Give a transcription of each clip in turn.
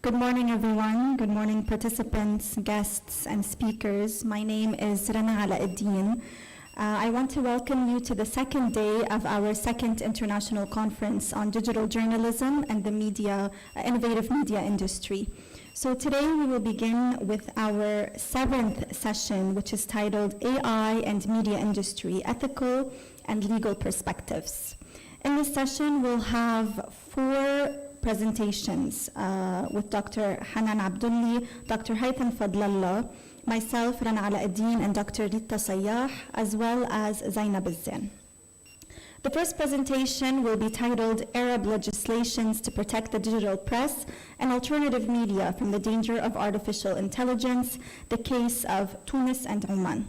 Good morning, everyone. Good morning, participants, guests, and speakers. My name is Rana Alauddin. I want to welcome you to the second day of our second international conference on digital journalism and the innovative media industry. So today we will begin with our seventh session, which is titled AI and Media Industry, Ethical and Legal Perspectives. In this session, we'll have four presentations with Dr. Hanan Abdulli, Dr. Haytham Fadlallah, myself, Rana Alauddin, and Dr. Rita Sayyah, as well as Zainab Al-Zain. The first presentation will be titled Arab Legislations to Protect the Digital Press and Alternative Media from the Danger of Artificial Intelligence, the Case of Tunis and Oman.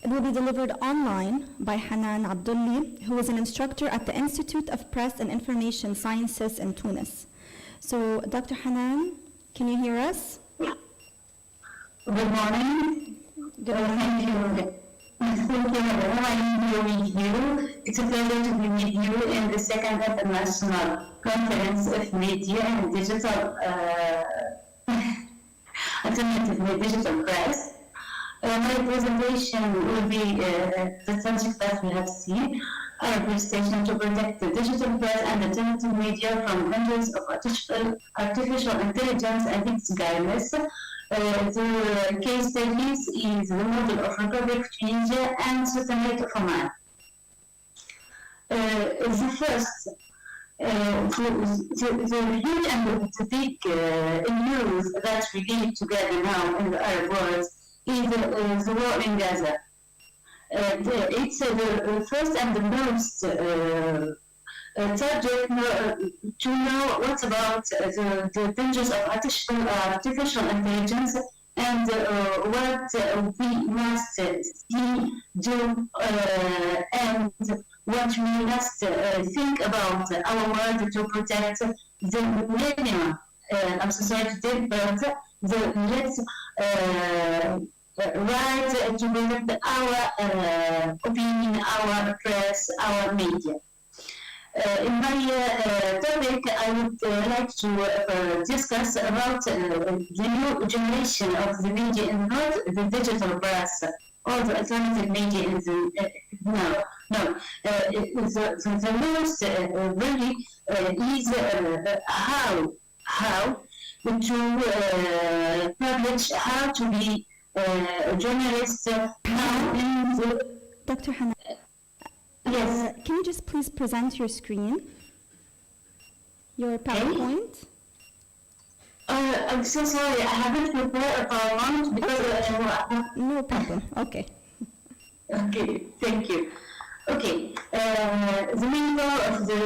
It will be delivered online by Hanan Abdulli, who is an instructor at the Institute of Press and Information Sciences in Tunis. So, Dr. Hanan, can you hear us? Good morning. Good morning. Thank you. Thank you, everyone. I'm here with you. It's a pleasure to be with you in the second international conference of media and digital alternative digital press. My presentation will be the subject that we have seen, Arab legislation to protect the digital press and alternative media from dangers of artificial intelligence and its guidance. The case studies is the model of Republic of Tunisia and Sultanate of Oman. The first, the huge and the big news that we live together now in the Arab world is the war in Gaza. It's the first and the most subject to know what about the dangers of artificial intelligence and what we must see, do, and what we must think about our world to protect the millennium of society, but the right to protect our opinion, our press, our media. In my topic, I would like to discuss about the new generation of the media in North, the digital press, or the alternative media in the the most really is how to publish, how to be a journalist now in the... Dr. Hanan, yes. Can you just please present your screen, your PowerPoint? I'm so sorry, I haven't prepared a PowerPoint because No problem, okay. Okay, thank you. Okay, the main goal of the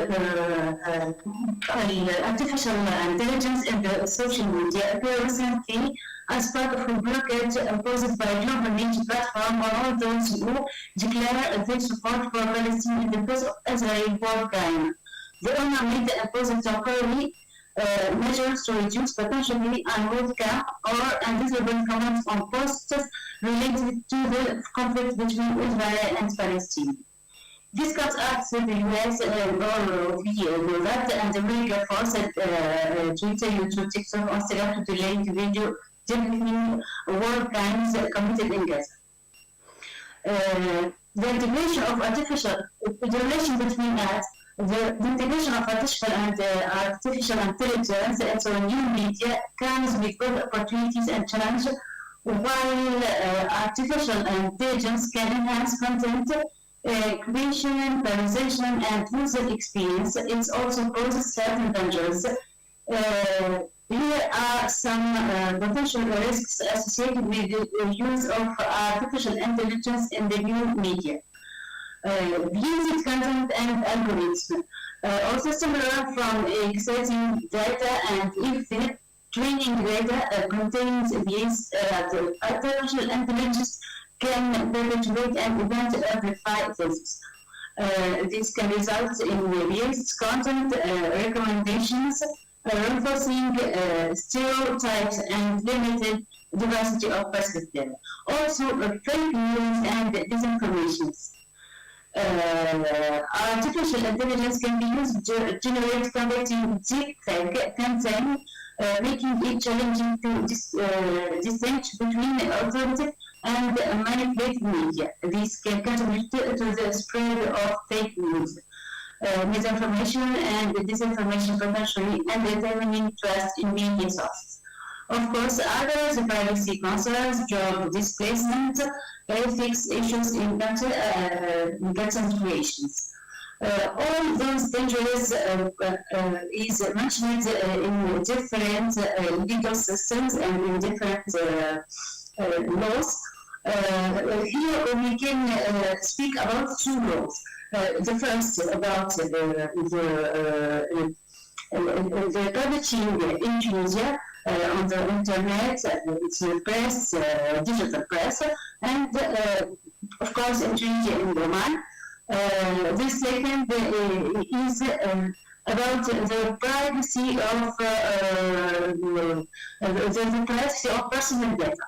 artificial intelligence in the social media appeared recently as part of a blockade imposed by a global media platform on all those who declare their support for Palestine in the case of Israeli war crime. The owner made the imposed temporary measures to reduce potentially unwelcome or undesirable comments on posts related to the conflict between Israel and Palestine. This comes after the US or we that and America forced Twitter, YouTube, TikTok, Instagram to delete video depicting war crimes committed in Gaza. The integration of the relation between us, the integration of artificial intelligence into new media comes with both opportunities and challenges. While artificial intelligence can enhance content creation, personalization, and user experience, it also poses certain dangers. Here are some potential risks associated with the use of artificial intelligence in the new media. Using content and algorithms. All systems learn from exciting data, and if the training data contains these, the artificial intelligence can perpetuate and amplify this. This can result in biased content recommendations, reinforcing stereotypes and limited diversity of perspective. Also, fake news and disinformation. Artificial intelligence can be used to generate converting deepfake content making it challenging to distinguish between authentic and manipulated media. This can contribute to the spread of fake news, misinformation, and disinformation, potentially undermining trust in media sources. Of course, others, privacy concerns, job displacement, ethics issues in content creations. All those dangers is mentioned in different legal systems and in different laws. Here we can speak about two laws. The first about the publishing in Tunisia on the internet, it's press, digital press, and of course in Tunisia in Oman. The second is about the privacy of the privacy of personal data.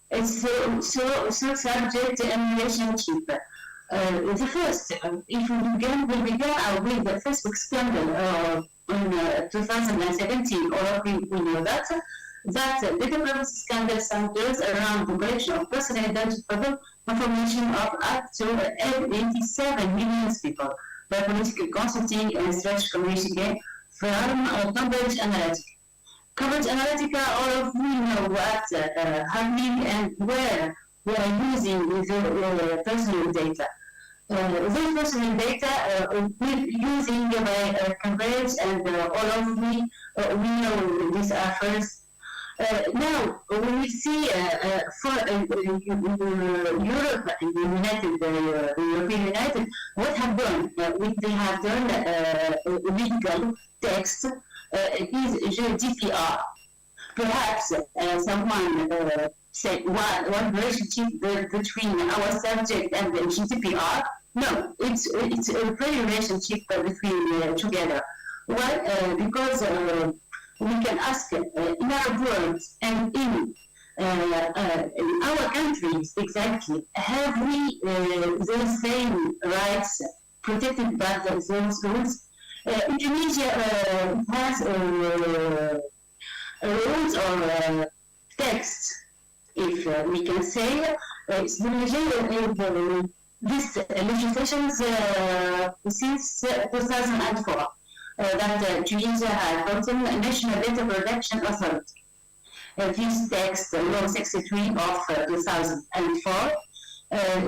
It's so subject and relationship. The first, if we begin with the Facebook scandal in 2017, or we know that data privacy scandal centers around the collection of personal identifiable information of up to 87 million people by political consulting and strategic communication from Cambridge Analytica. Cambridge Analytica, all of we know what happening and where we are using the personal data. This personal data we're using by Cambridge and all of we know these are first. Now, when we see for Europe and the European United, what have done? They have done legal text is GDPR. Perhaps someone say what relationship between our subject and the GDPR? No, it's a very relationship between together. Why? Because we can ask in our words and in our countries exactly, have we the same rights protected by those rules? Indonesia has rules or texts, if we can say. This legislation since 2004. That Tunisia had gotten a National Data Protection Authority. This text, Law 63 of 2004,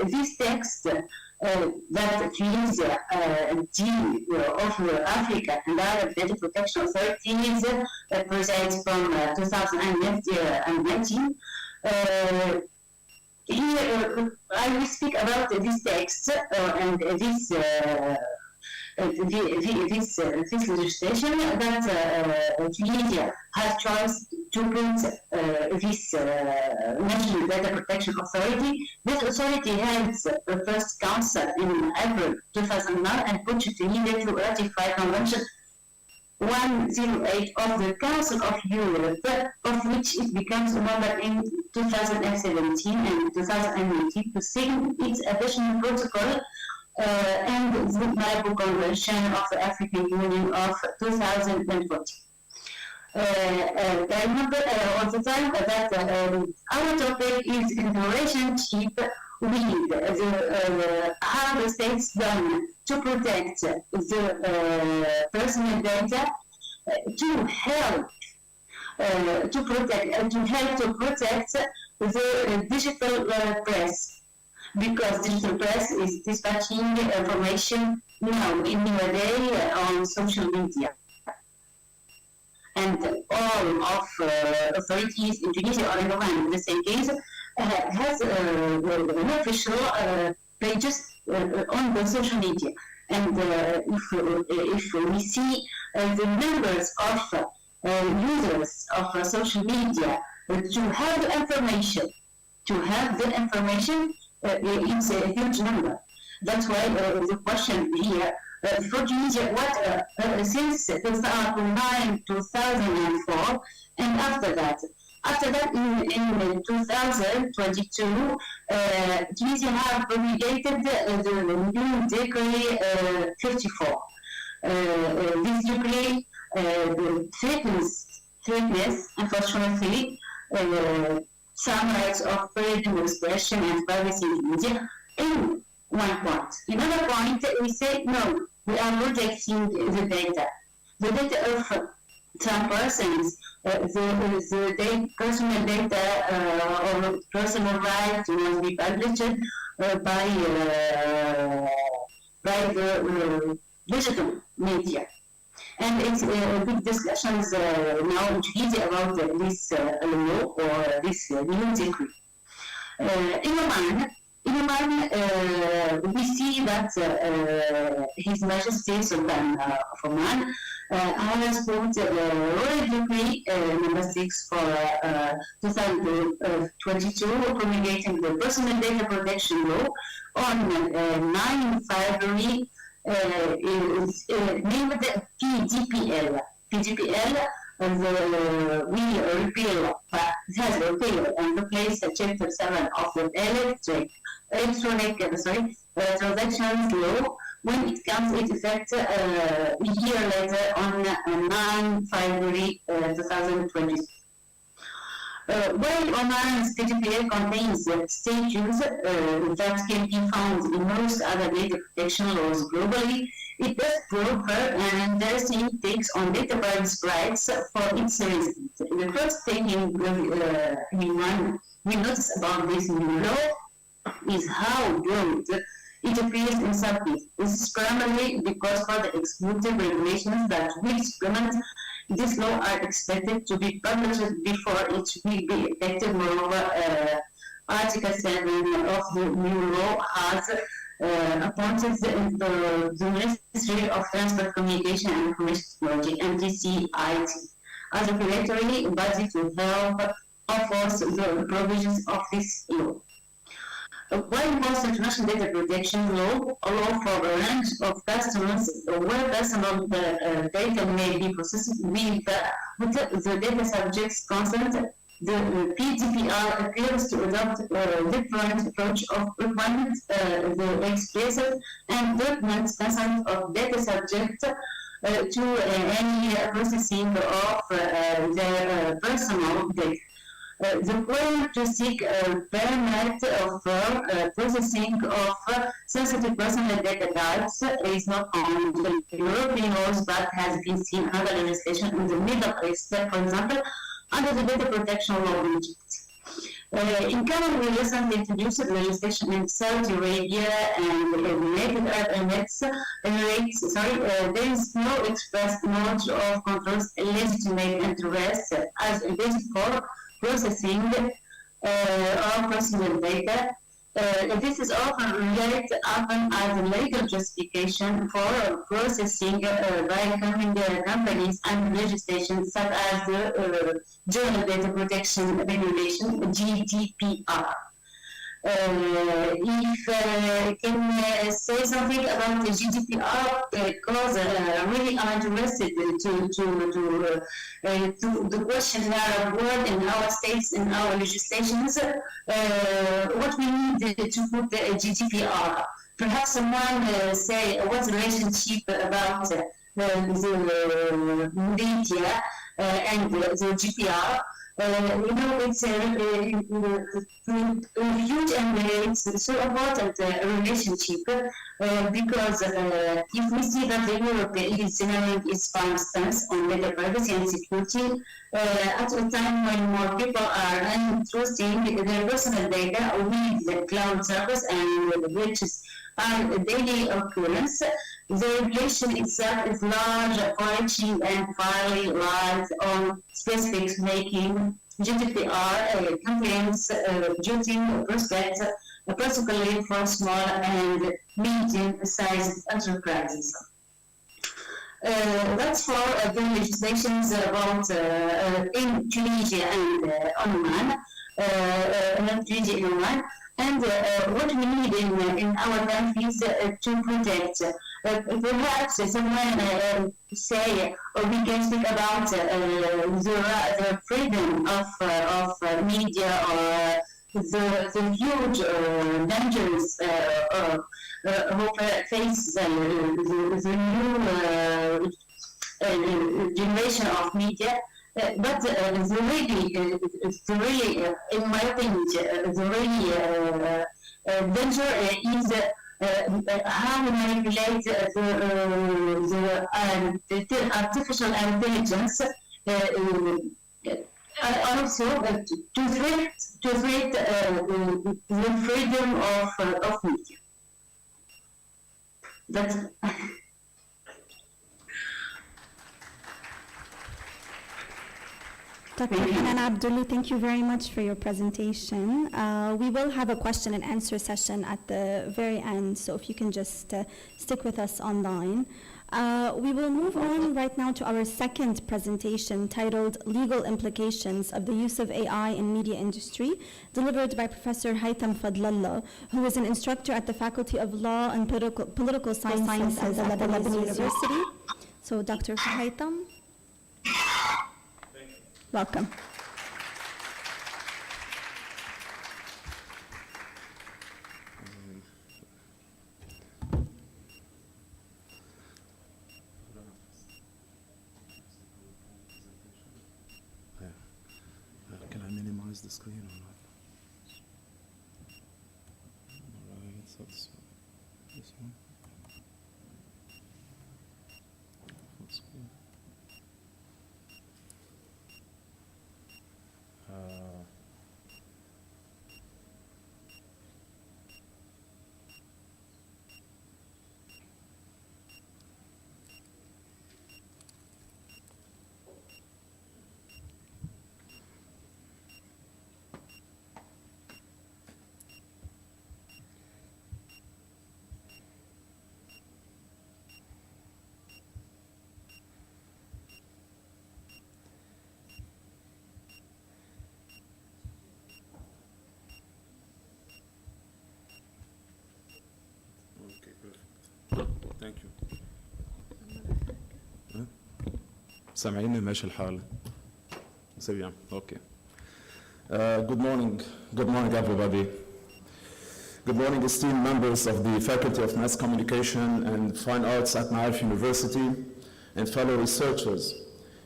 this text that Tunisia of Africa and Arab Data Protection Authorities presents from 2019. Here I will speak about this text and this legislation that Tunisia has choice to put this National Data Protection Authority. This authority held the first council in April 2009 and put Tunisia to ratify Convention 108 of the Council of Europe, of which it becomes a member in 2017 and 2019 to sign its additional protocol and the MIDIL Convention of the African Union of 2014. I remember all the time that our topic is in relationship with how the states done to protect the personal data to help to protect the digital press, because digital press is dispatching information now in a day on social media. And all of authorities in Tunisia or in Oman, in the same case, has an official pages on the social media. And if we see the numbers of users of social media to have the information, it's a huge number. That's why the question here for Tunisia, what since 2009, 2004, and after that in 2022, Tunisia have promulgated the new Decree 54. This decree strictness, unfortunately, some rights of freedom of expression and privacy in media in one point. Another point, we say, no, we are protecting the data. The data of some persons, personal data or personal rights must be published by the digital media. And it's big discussions now in Tunisia about this law or this new decree. In Oman, we see that His Majesty Sultan of Oman has put Royal Decree number 6 for 2022, promulgating the Personal Data Protection Law on 9 February, named PDPL. PDPL will repeal, it has repealed and replaced Chapter 7 of the electronic transactions law when it comes into effect a year later on 9 February 2020. While Oman's PDPL contains statutes that can be found in most other data protection laws globally, it does proper and interesting takes on data privacy rights for its residents. The first thing we notice about this new law is how broad it appears in some cases. This is primarily because for the exclusive regulations that will implement this law are expected to be published before it will be effective. Moreover, Article 7 of the new law has appointed the Ministry of Transport, Communication and Information Technology, MTCIT, as a regulatory body to help enforce the provisions of this law. While most international data protection law allow for a range of customers where personal data may be processed with the data subject's consent, the PDPR appears to adopt a different approach of requiring the explicit and document consent of data subject to any processing of their personal data. The plan to seek a permit for processing of sensitive personal data types is not on the European laws but has been seen under legislation in the Middle East, for example, under the data protection law in Egypt. In Canada, we recently introduced legislation in Saudi Arabia and the United Arab Emirates. There is no express knowledge of controls legitimate interest as a basis for processing of personal data. This is often related as a legal justification for processing by companies and legislation such as the General Data Protection Regulation, GDPR. If I can say something about the GDPR, because really I'm interested to the question that word in our states, in our legislations, what we need to put the GDPR. Perhaps someone say what's the relationship about the media and the GDPR. It's a huge and it's so important relationship because if we see that the Europe is denying its firm stance on data privacy and security at a time when more people are entrusting their personal data with the cloud service and which are a daily occurrence, the regulation itself is large, far-reaching, and fairly relies on specifics making GDPR compliance duty prospects, particularly for small and medium-sized enterprises. That's for the legislations about in Tunisia and Oman, Tunisia and Oman. And what we need in our countries to protect. Perhaps someone say, or we can speak about the freedom of media or the huge dangers who face the new generation of media. but the really, in my opinion, the really danger is how we manipulate the artificial intelligence also to threat the freedom of media. That's Dr. Hanan Abdullah, thank you very much for your presentation. We will have a question and answer session at the very end, so if you can just stick with us online. We will move on right now to our second presentation titled Legal Implications of the Use of AI in Media Industry, delivered by Professor Haytham Fadlallah, who is an instructor at the Faculty of Law and Political Sciences at the Lebanese University. So Dr. Haytham, welcome. Can I minimize the screen or not? All right, so this one. Full screen. Okay, perfect. Thank you. سامعيني ماشي الحال؟ C'est bien. Okay. Good morning. Good morning, everybody. Good morning, esteemed members of the Faculty of Mass Communication and Fine Arts at Ma'arif University and fellow researchers.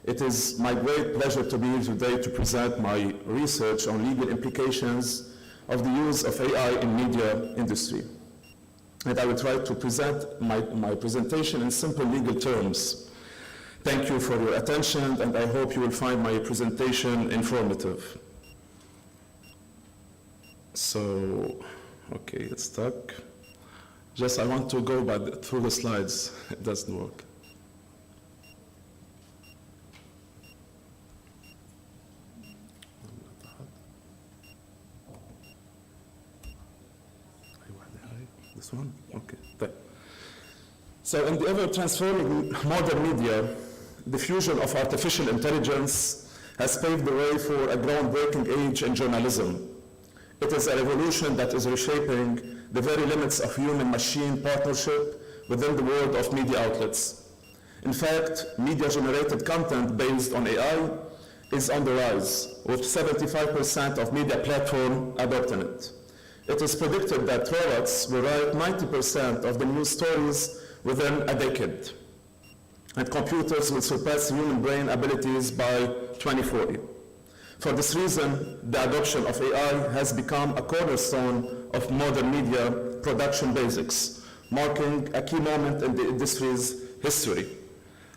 It is my great pleasure to be here today to present my research on legal implications of the use of AI in media industry. And I will try to present my presentation in simple legal terms. Thank you for your attention, and I hope you will find my presentation informative. So, okay, it's stuck. Just I want to go through the slides. It doesn't work. This one? Okay. So in the ever-transforming modern media, the fusion of artificial intelligence has paved the way for a groundbreaking age in journalism. It is a revolution that is reshaping the very limits of human-machine partnership within the world of media outlets. In fact, media-generated content based on AI is on the rise, with 75% of media platforms adopting it. It is predicted that robots will write 90% of the news stories within a decade, and computers will surpass human brain abilities by 2040. For this reason, the adoption of AI has become a cornerstone of modern media production basics, marking a key moment in the industry's history.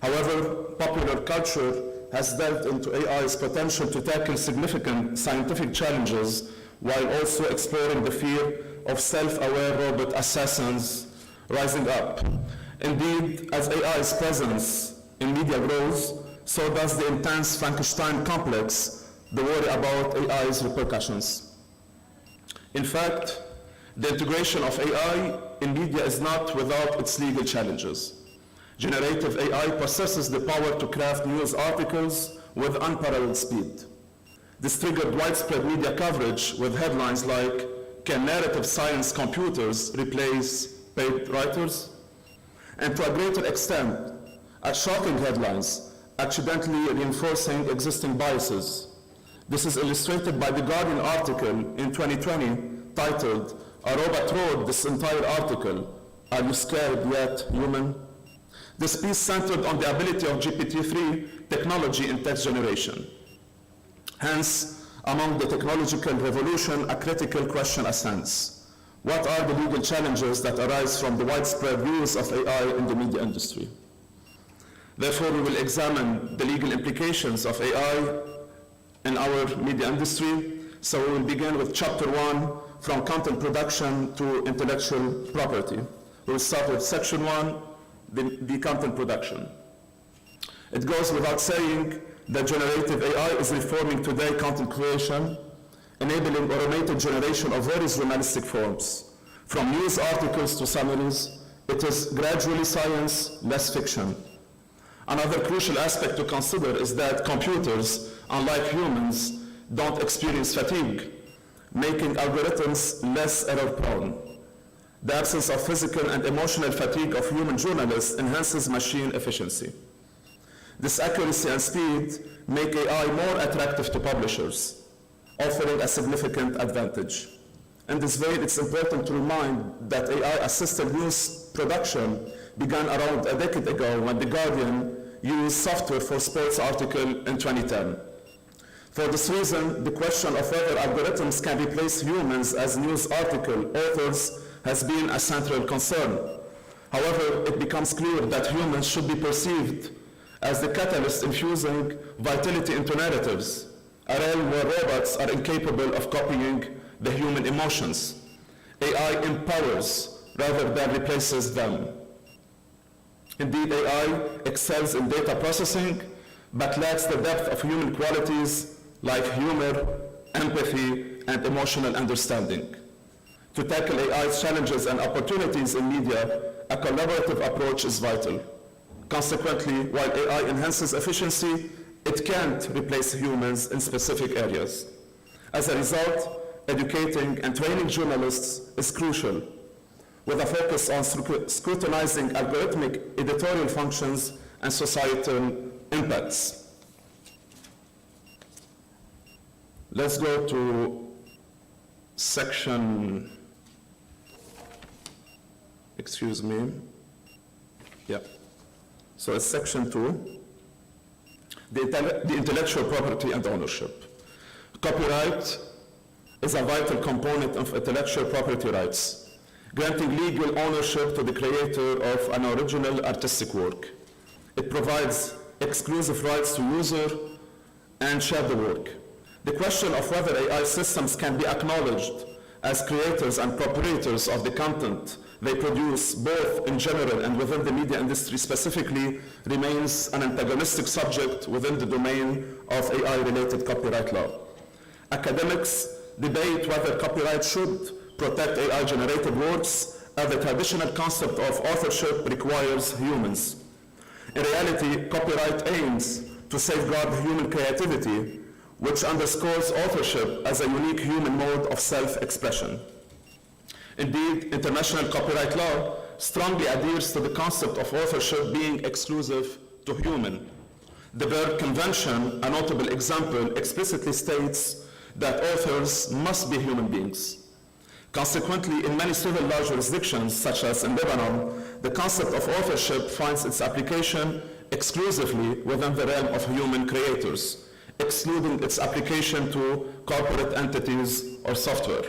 However, popular culture has delved into AI's potential to tackle significant scientific challenges while also exploring the fear of self-aware robot assassins rising up. Indeed, as AI's presence in media grows, so does the intense Frankenstein complex, the worry about AI's repercussions. In fact, the integration of AI in media is not without its legal challenges. Generative AI possesses the power to craft news articles with unparalleled speed. This triggered widespread media coverage with headlines like, "Can narrative science computers replace paid writers?" And to a greater extent, shocking headlines, accidentally reinforcing existing biases. This is illustrated by the Guardian article in 2020 titled, "A robot wrote this entire article. Are you scared yet, human?" This piece centered on the ability of GPT-3 technology in text generation. Hence, among the technological revolution, a critical question ascends. What are the legal challenges that arise from the widespread use of AI in the media industry? Therefore, we will examine the legal implications of AI in our media industry. So we will begin with chapter 1, from content production to intellectual property. We will start with section 1, the content production. It goes without saying that generative AI is reforming today content creation, enabling automated generation of various journalistic forms. From news articles to summaries, it is gradually science, less fiction. Another crucial aspect to consider is that computers, unlike humans, don't experience fatigue, making algorithms less error-prone. The absence of physical and emotional fatigue of human journalists enhances machine efficiency. This accuracy and speed make AI more attractive to publishers, offering a significant advantage. In this vein, it's important to remind that AI-assisted news production began around a decade ago when The Guardian used software for sports article in 2010. For this reason, the question of whether algorithms can replace humans as news article authors has been a central concern. However, it becomes clear that humans should be perceived as the catalyst infusing vitality into narratives, a realm where robots are incapable of copying the human emotions. AI empowers rather than replaces them. Indeed, AI excels in data processing, but lacks the depth of human qualities like humor, empathy, and emotional understanding. To tackle AI's challenges and opportunities in media, a collaborative approach is vital. Consequently, while AI enhances efficiency, it can't replace humans in specific areas. As a result, educating and training journalists is crucial, with a focus on scrutinizing algorithmic editorial functions and societal impacts. Let's go to section, excuse me, yeah. So it's section 2, the intellectual property and ownership. Copyright is a vital component of intellectual property rights, granting legal ownership to the creator of an original artistic work. It provides exclusive rights to user and share the work. The question of whether AI systems can be acknowledged as creators and proprietors of the content they produce, both in general and within the media industry specifically, remains an antagonistic subject within the domain of AI-related copyright law. Academics debate whether copyright should protect AI-generated works, as the traditional concept of authorship requires humans. In reality, copyright aims to safeguard human creativity, which underscores authorship as a unique human mode of self-expression. Indeed, international copyright law strongly adheres to the concept of authorship being exclusive to human. The Berne Convention, a notable example, explicitly states that authors must be human beings. Consequently, in many civil law jurisdictions, such as in Lebanon, the concept of authorship finds its application exclusively within the realm of human creators, excluding its application to corporate entities or software.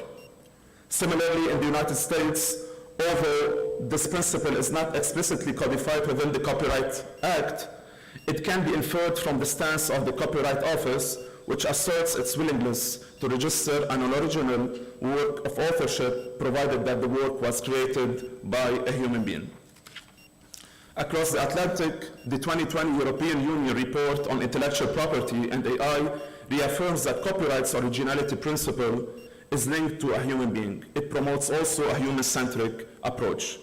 Similarly, in the United States, although this principle is not explicitly codified within the Copyright Act, it can be inferred from the stance of the Copyright Office, which asserts its willingness to register an original work of authorship, provided that the work was created by a human being. Across the Atlantic, the 2020 European Union report on intellectual property and AI reaffirms that copyright's originality principle is linked to a human being. It promotes also a human-centric approach.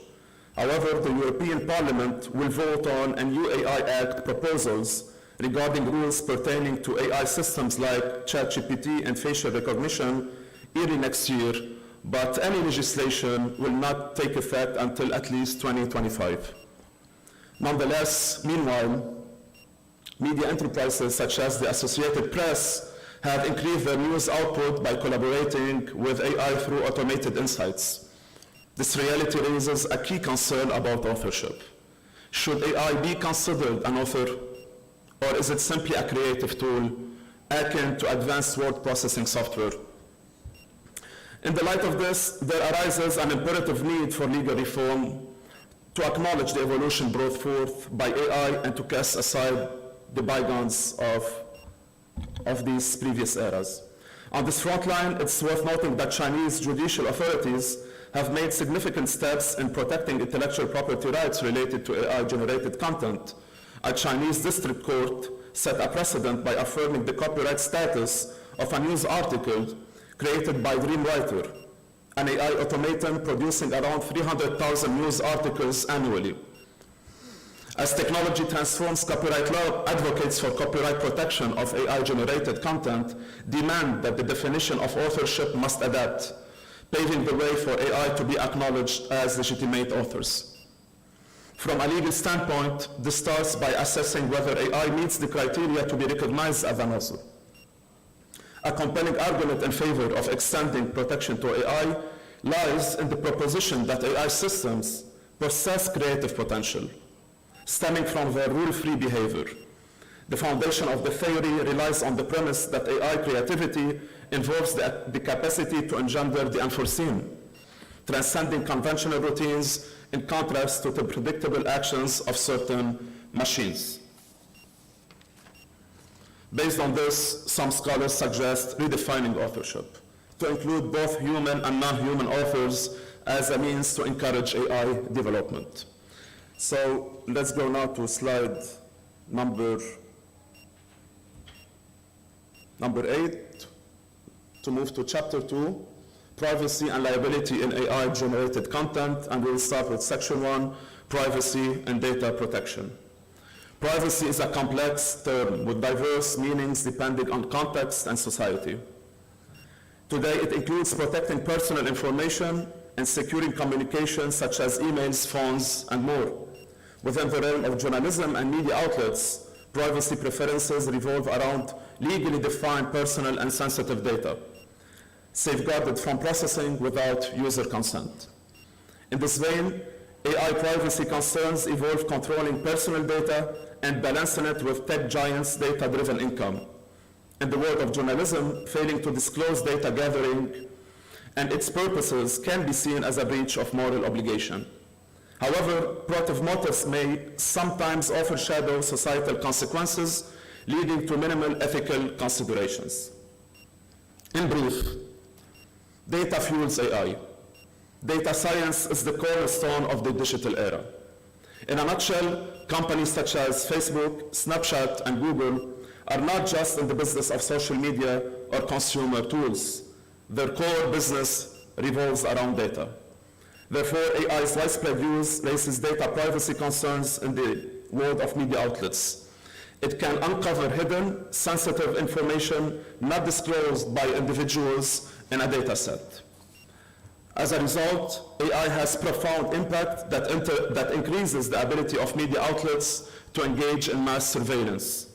However, the European Parliament will vote on a new AI Act proposals regarding rules pertaining to AI systems like ChatGPT and facial recognition early next year, but any legislation will not take effect until at least 2025. Nonetheless, meanwhile, media enterprises such as the Associated Press have increased their news output by collaborating with AI through automated insights. This reality raises a key concern about authorship. Should AI be considered an author, or is it simply a creative tool akin to advanced word processing software? In the light of this, there arises an imperative need for legal reform to acknowledge the evolution brought forth by AI and to cast aside the bygones of these previous eras. On this front line, it's worth noting that Chinese judicial authorities have made significant steps in protecting intellectual property rights related to AI-generated content. A Chinese district court set a precedent by affirming the copyright status of a news article created by Dreamwriter, an AI automaton producing around 300,000 news articles annually. As technology transforms copyright law, advocates for copyright protection of AI-generated content demand that the definition of authorship must adapt, paving the way for AI to be acknowledged as legitimate authors. From a legal standpoint, this starts by assessing whether AI meets the criteria to be recognized as an author. A compelling argument in favor of extending protection to AI lies in the proposition that AI systems possess creative potential, stemming from their rule-free behavior. The foundation of the theory relies on the premise that AI creativity involves the capacity to engender the unforeseen, transcending conventional routines in contrast to the predictable actions of certain machines. Based on this, some scholars suggest redefining authorship to include both human and non-human authors as a means to encourage AI development. So let's go now to slide number 8, to move to chapter 2, privacy and liability in AI-generated content, and we'll start with section 1, privacy and data protection. Privacy is a complex term with diverse meanings depending on context and society. Today, it includes protecting personal information and securing communications such as emails, phones, and more. Within the realm of journalism and media outlets, privacy preferences revolve around legally defined personal and sensitive data, safeguarded from processing without user consent. In this vein, AI privacy concerns involve controlling personal data and balancing it with tech giants' data-driven income. In the world of journalism, failing to disclose data gathering and its purposes can be seen as a breach of moral obligation. However, proactive motives may sometimes overshadow societal consequences, leading to minimal ethical considerations. In brief, data fuels AI. Data science is the cornerstone of the digital era. In a nutshell, companies such as Facebook, Snapchat, and Google are not just in the business of social media or consumer tools. Their core business revolves around data. Therefore, AI's widespread use raises data privacy concerns in the world of media outlets. It can uncover hidden, sensitive information not disclosed by individuals in a data set. As a result, AI has profound impact that increases the ability of media outlets to engage in mass surveillance,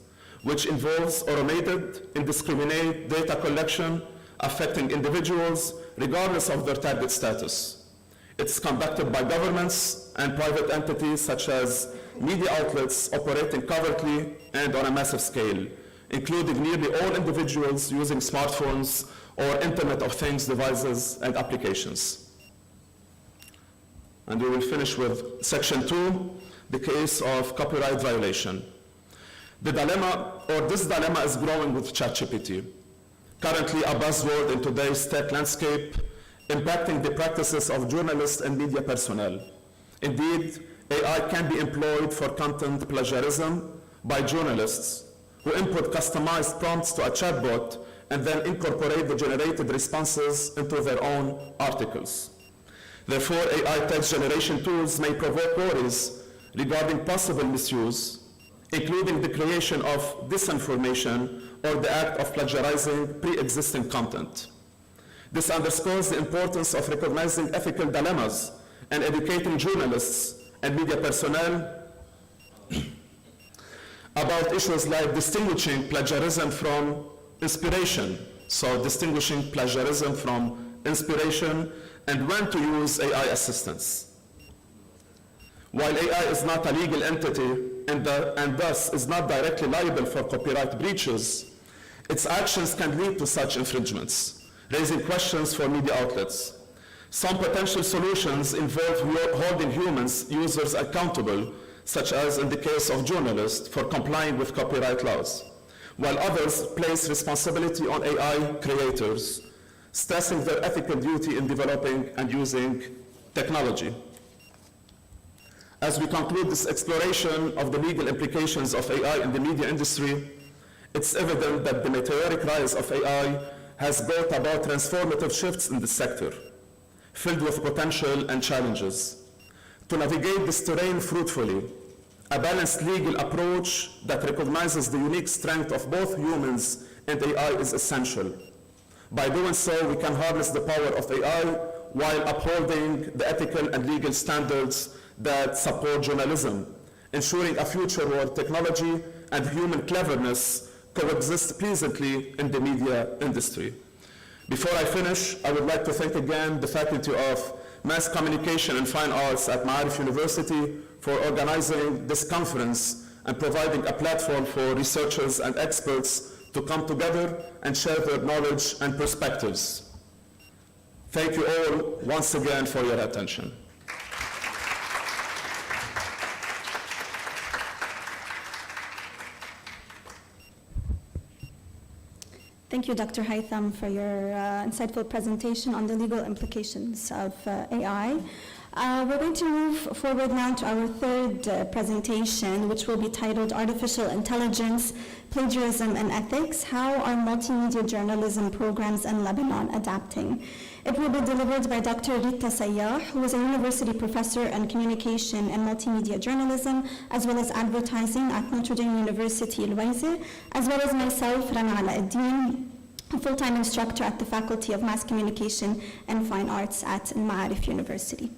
which involves automated, indiscriminate data collection affecting individuals regardless of their target status. It's conducted by governments and private entities such as media outlets operating covertly and on a massive scale, including nearly all individuals using smartphones or Internet of Things devices and applications. And we will finish with section 2, the case of copyright violation. This dilemma is growing with ChatGPT, currently a buzzword in today's tech landscape, impacting the practices of journalists and media personnel. Indeed, AI can be employed for content plagiarism by journalists who input customized prompts to a chatbot and then incorporate the generated responses into their own articles. Therefore, AI text generation tools may provoke worries regarding possible misuse, including the creation of disinformation or the act of plagiarizing pre-existing content. This underscores the importance of recognizing ethical dilemmas and educating journalists and media personnel about issues like distinguishing plagiarism from inspiration. So distinguishing plagiarism from inspiration and when to use AI assistance. While AI is not a legal entity and thus is not directly liable for copyright breaches, its actions can lead to such infringements, raising questions for media outlets. Some potential solutions involve holding users accountable, such as in the case of journalists, for complying with copyright laws, while others place responsibility on AI creators, stressing their ethical duty in developing and using technology. As we conclude this exploration of the legal implications of AI in the media industry, it's evident that the meteoric rise of AI has brought about transformative shifts in the sector, filled with potential and challenges. To navigate this terrain fruitfully, a balanced legal approach that recognizes the unique strength of both humans and AI is essential. By doing so, we can harness the power of AI while upholding the ethical and legal standards that support journalism, ensuring a future where technology and human cleverness coexist pleasantly in the media industry. Before I finish, I would like to thank again the Faculty of Mass Communication and Fine Arts at Ma'arif University for organizing this conference and providing a platform for researchers and experts to come together and share their knowledge and perspectives. Thank you all once again for your attention. Thank you, Dr. Haytham, for your insightful presentation on the legal implications of AI. We're going to move forward now to our third presentation, which will be titled Artificial Intelligence, Plagiarism and Ethics, How Are Multimedia Journalism Programs in Lebanon Adapting? It will be delivered by Dr. Rita Sayyah, who is a university professor in communication and multimedia journalism, as well as advertising at Notre Dame University, Al-Wayzeh, as well as myself, Rana Alauddin, a full-time instructor at the Faculty of Mass Communication and Fine Arts at Ma'arif University.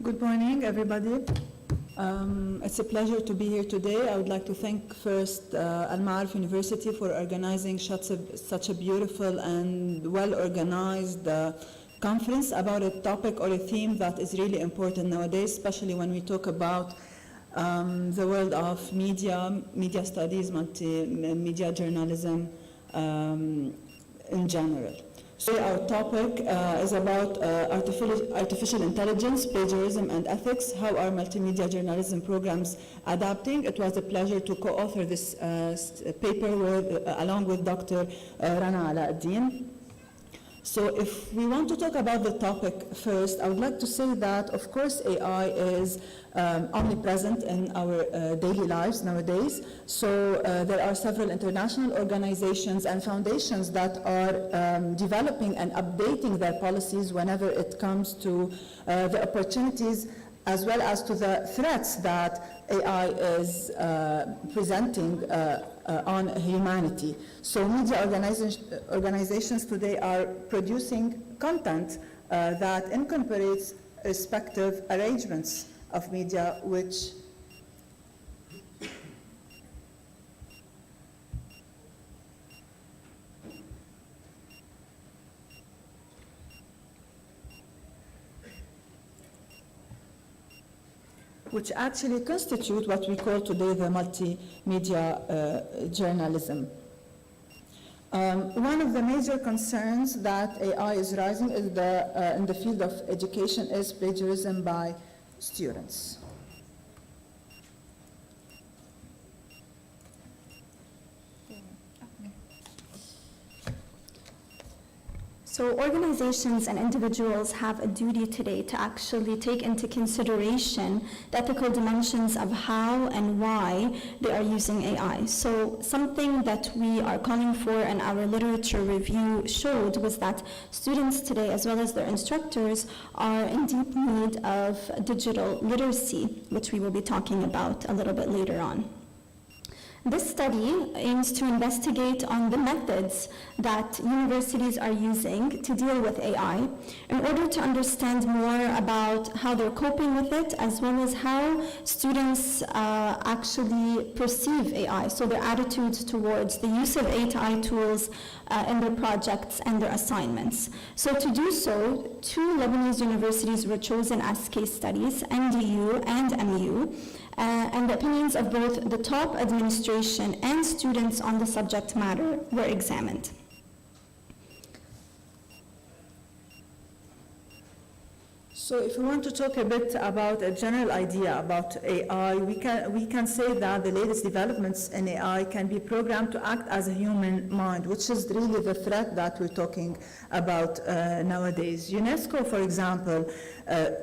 Good morning, everybody. It's a pleasure to be here today. I would like to thank first Al-Ma'arif University for organizing such a beautiful and well-organized conference about a topic or a theme that is really important nowadays, especially when we talk about the world of media studies, multimedia journalism in general. So our topic is about artificial intelligence, plagiarism, and ethics. How are multimedia journalism programs adapting? It was a pleasure to co-author this paper along with Dr. Rana Alauddin. So if we want to talk about the topic first, I would like to say that, of course, AI is omnipresent in our daily lives nowadays. So there are several international organizations and foundations that are developing and updating their policies whenever it comes to the opportunities as well as to the threats that AI is presenting on humanity. So media organizations today are producing content that incorporates respective arrangements of media which actually constitute what we call today the multimedia journalism. One of the major concerns that AI is rising is in the field of education is plagiarism by students. So organizations and individuals have a duty today to actually take into consideration the ethical dimensions of how and why they are using AI. So something that we are calling for and our literature review showed was that students today, as well as their instructors, are in deep need of digital literacy, which we will be talking about a little bit later on. This study aims to investigate on the methods that universities are using to deal with AI in order to understand more about how they're coping with it, as well as how students actually perceive AI, so their attitudes towards the use of AI tools in their projects and their assignments. So to do so, 2 Lebanese universities were chosen as case studies, NDU and MU, and the opinions of both the top administration and students on the subject matter were examined. So if we want to talk a bit about a general idea about AI, we can say that the latest developments in AI can be programmed to act as a human mind, which is really the threat that we're talking about nowadays. UNESCO, for example,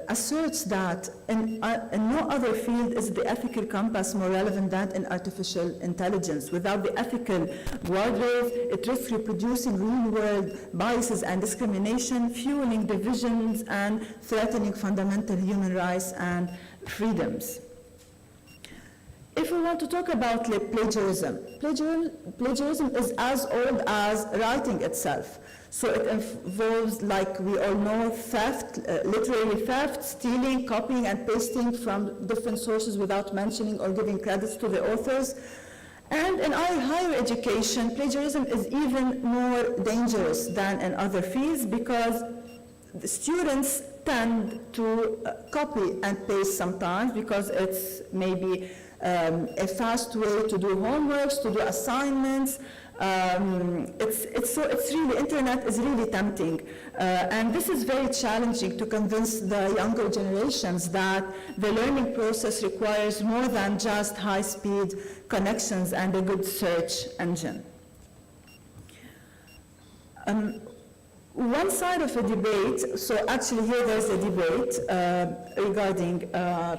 asserts that in no other field is the ethical compass more relevant than in artificial intelligence. Without the ethical guardrails, it risks reproducing real-world biases and discrimination, fueling divisions and threatening fundamental human rights and freedoms. If we want to talk about plagiarism is as old as writing itself. So it involves, like we all know, theft, literary theft, stealing, copying, and pasting from different sources without mentioning or giving credits to the authors. And in our higher education, plagiarism is even more dangerous than in other fields because the students tend to copy and paste sometimes because it's maybe a fast way to do homeworks, to do assignments. It's really, internet is really tempting. And this is very challenging to convince the younger generations that the learning process requires more than just high-speed connections and a good search engine. One side of a debate, so actually here there's a debate regarding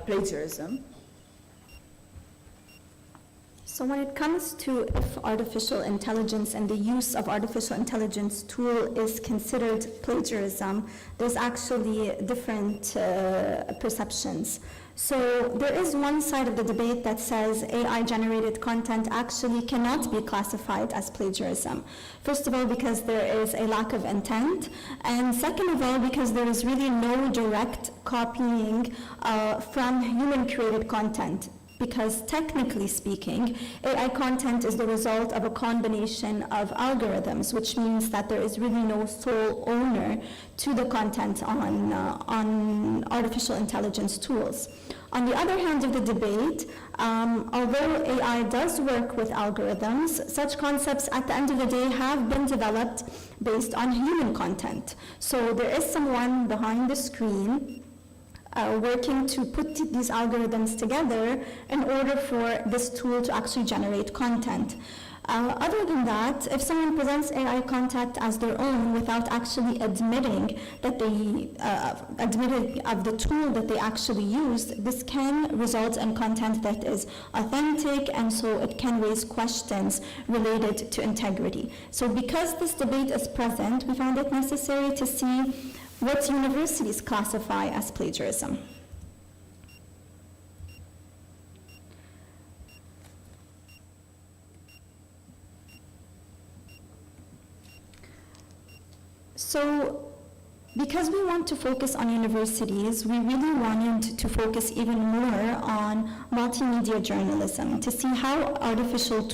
plagiarism. So when it comes to if artificial intelligence and the use of artificial intelligence tool is considered plagiarism, there's actually different perceptions. So there is one side of the debate that says AI-generated content actually cannot be classified as plagiarism. First of all, because there is a lack of intent, and second of all, because there is really no direct copying from human-created content. Because technically speaking, AI content is the result of a combination of algorithms, which means that there is really no sole owner to the content on artificial intelligence tools. On the other hand of the debate, although AI does work with algorithms, such concepts at the end of the day have been developed based on human content. So there is someone behind the screen working to put these algorithms together in order for this tool to actually generate content. Other than that, if someone presents AI content as their own without actually admitting that they admitted of the tool that they actually used, this can result in content that is authentic, and so it can raise questions related to integrity. So because this debate is present, we found it necessary to see what universities classify as plagiarism. So, because we want to focus on universities, we really wanted to focus even more on multimedia journalism to see how artificial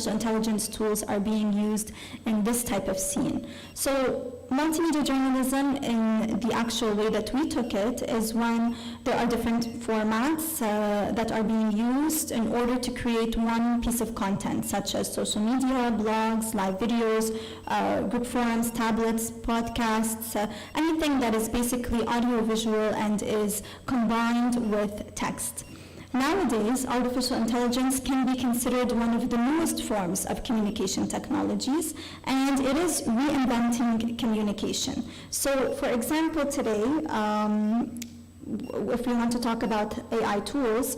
intelligence tools are being used in this type of scene. So, multimedia journalism in the actual way that we took it is when there are different formats that are being used in order to create one piece of content, such as social media, blogs, live videos, group forums, tablets, podcasts, anything that is basically audiovisual and is combined with text. Nowadays, artificial intelligence can be considered one of the newest forms of communication technologies, and it is reinventing communication. So, for example, today, if we want to talk about AI tools,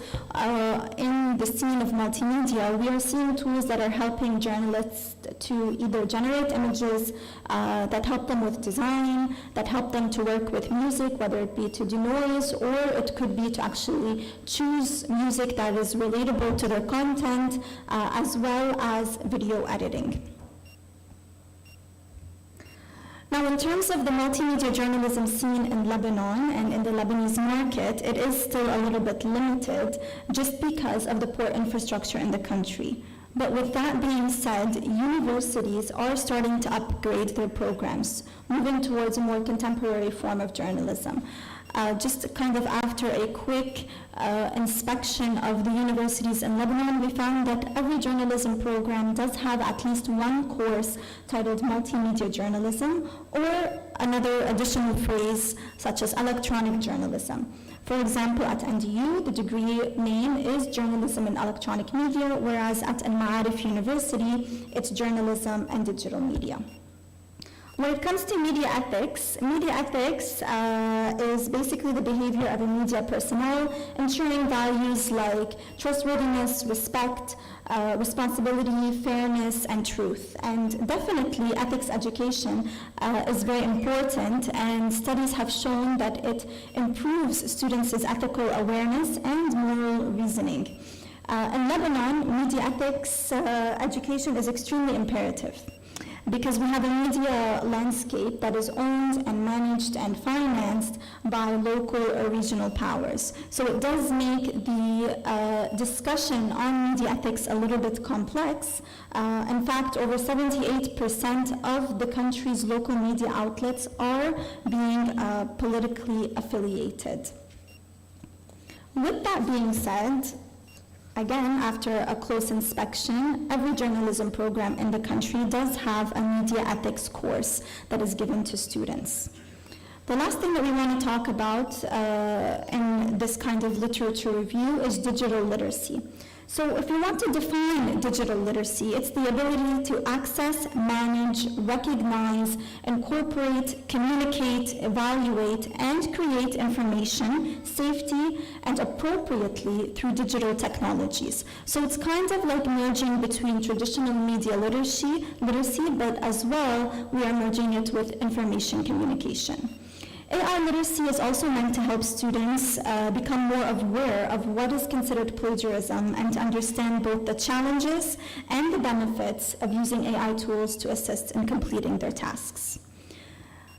in the scene of multimedia, we are seeing tools that are helping journalists to either generate images that help them with design, that help them to work with music, whether it be to denoise, or it could be to actually choose music that is relatable to their content, as well as video editing. Now, in terms of the multimedia journalism scene in Lebanon and in the Lebanese market, it is still a little bit limited just because of the poor infrastructure in the country. But with that being said, universities are starting to upgrade their programs, moving towards a more contemporary form of journalism. Just kind of after a quick inspection of the universities in Lebanon, we found that every journalism program does have at least one course titled multimedia journalism, or another additional phrase such as electronic journalism. For example, at NDU, the degree name is Journalism in Electronic Media, whereas at Al-Ma'arif University, it's Journalism and Digital Media. When it comes to media ethics is basically the behavior of a media personnel, ensuring values like trustworthiness, respect, responsibility, fairness, and truth. And definitely ethics education is very important, and studies have shown that it improves students' ethical awareness and moral reasoning. In Lebanon, media ethics education is extremely imperative, because we have a media landscape that is owned and managed and financed by local or regional powers. So it does make the discussion on media ethics a little bit complex. In fact, over 78% of the country's local media outlets are being politically affiliated. With that being said, again, after a close inspection, every journalism program in the country does have a media ethics course that is given to students. The last thing that we want to talk about in this kind of literature review is digital literacy. So if you want to define digital literacy, it's the ability to access, manage, recognize, incorporate, communicate, evaluate, and create information safely and appropriately through digital technologies. So it's kind of like merging between traditional media literacy, but as well, we are merging it with information communication. AI literacy is also meant to help students become more aware of what is considered plagiarism and to understand both the challenges and the benefits of using AI tools to assist in completing their tasks.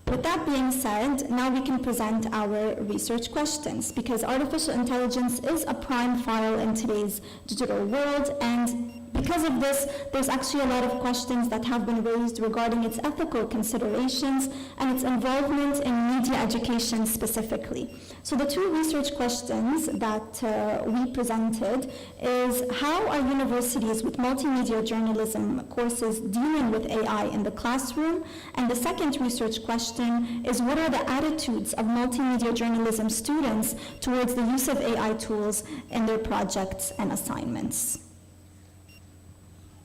With that being said, now we can present our research questions, because artificial intelligence is a prime file in today's digital world, and because of this, there's actually a lot of questions that have been raised regarding its ethical considerations and its involvement in media education specifically. So the two research questions that we presented is, how are universities with multimedia journalism courses dealing with AI in the classroom? And the second research question is, what are the attitudes of multimedia journalism students towards the use of AI tools in their projects and assignments?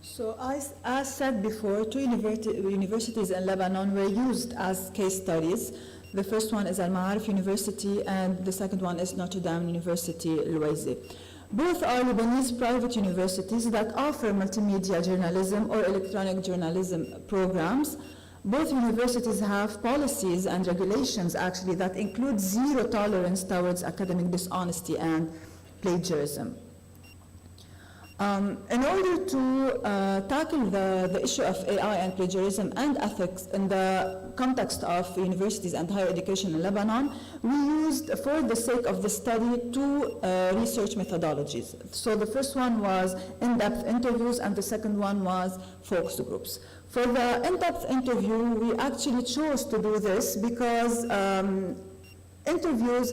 So as said before, two universities in Lebanon were used as case studies. The first one is Al-Ma'arif University, and the second one is Notre Dame University, Louaisi. Both are Lebanese private universities that offer multimedia journalism or electronic journalism programs. Both universities have policies and regulations, actually, that include zero tolerance towards academic dishonesty and plagiarism. In order to tackle the issue of AI and plagiarism and ethics in the context of universities and higher education in Lebanon, we used, for the sake of the study, two research methodologies. So the first one was in-depth interviews, and the second one was focus groups. For the in-depth interview, we actually chose to do this because interviews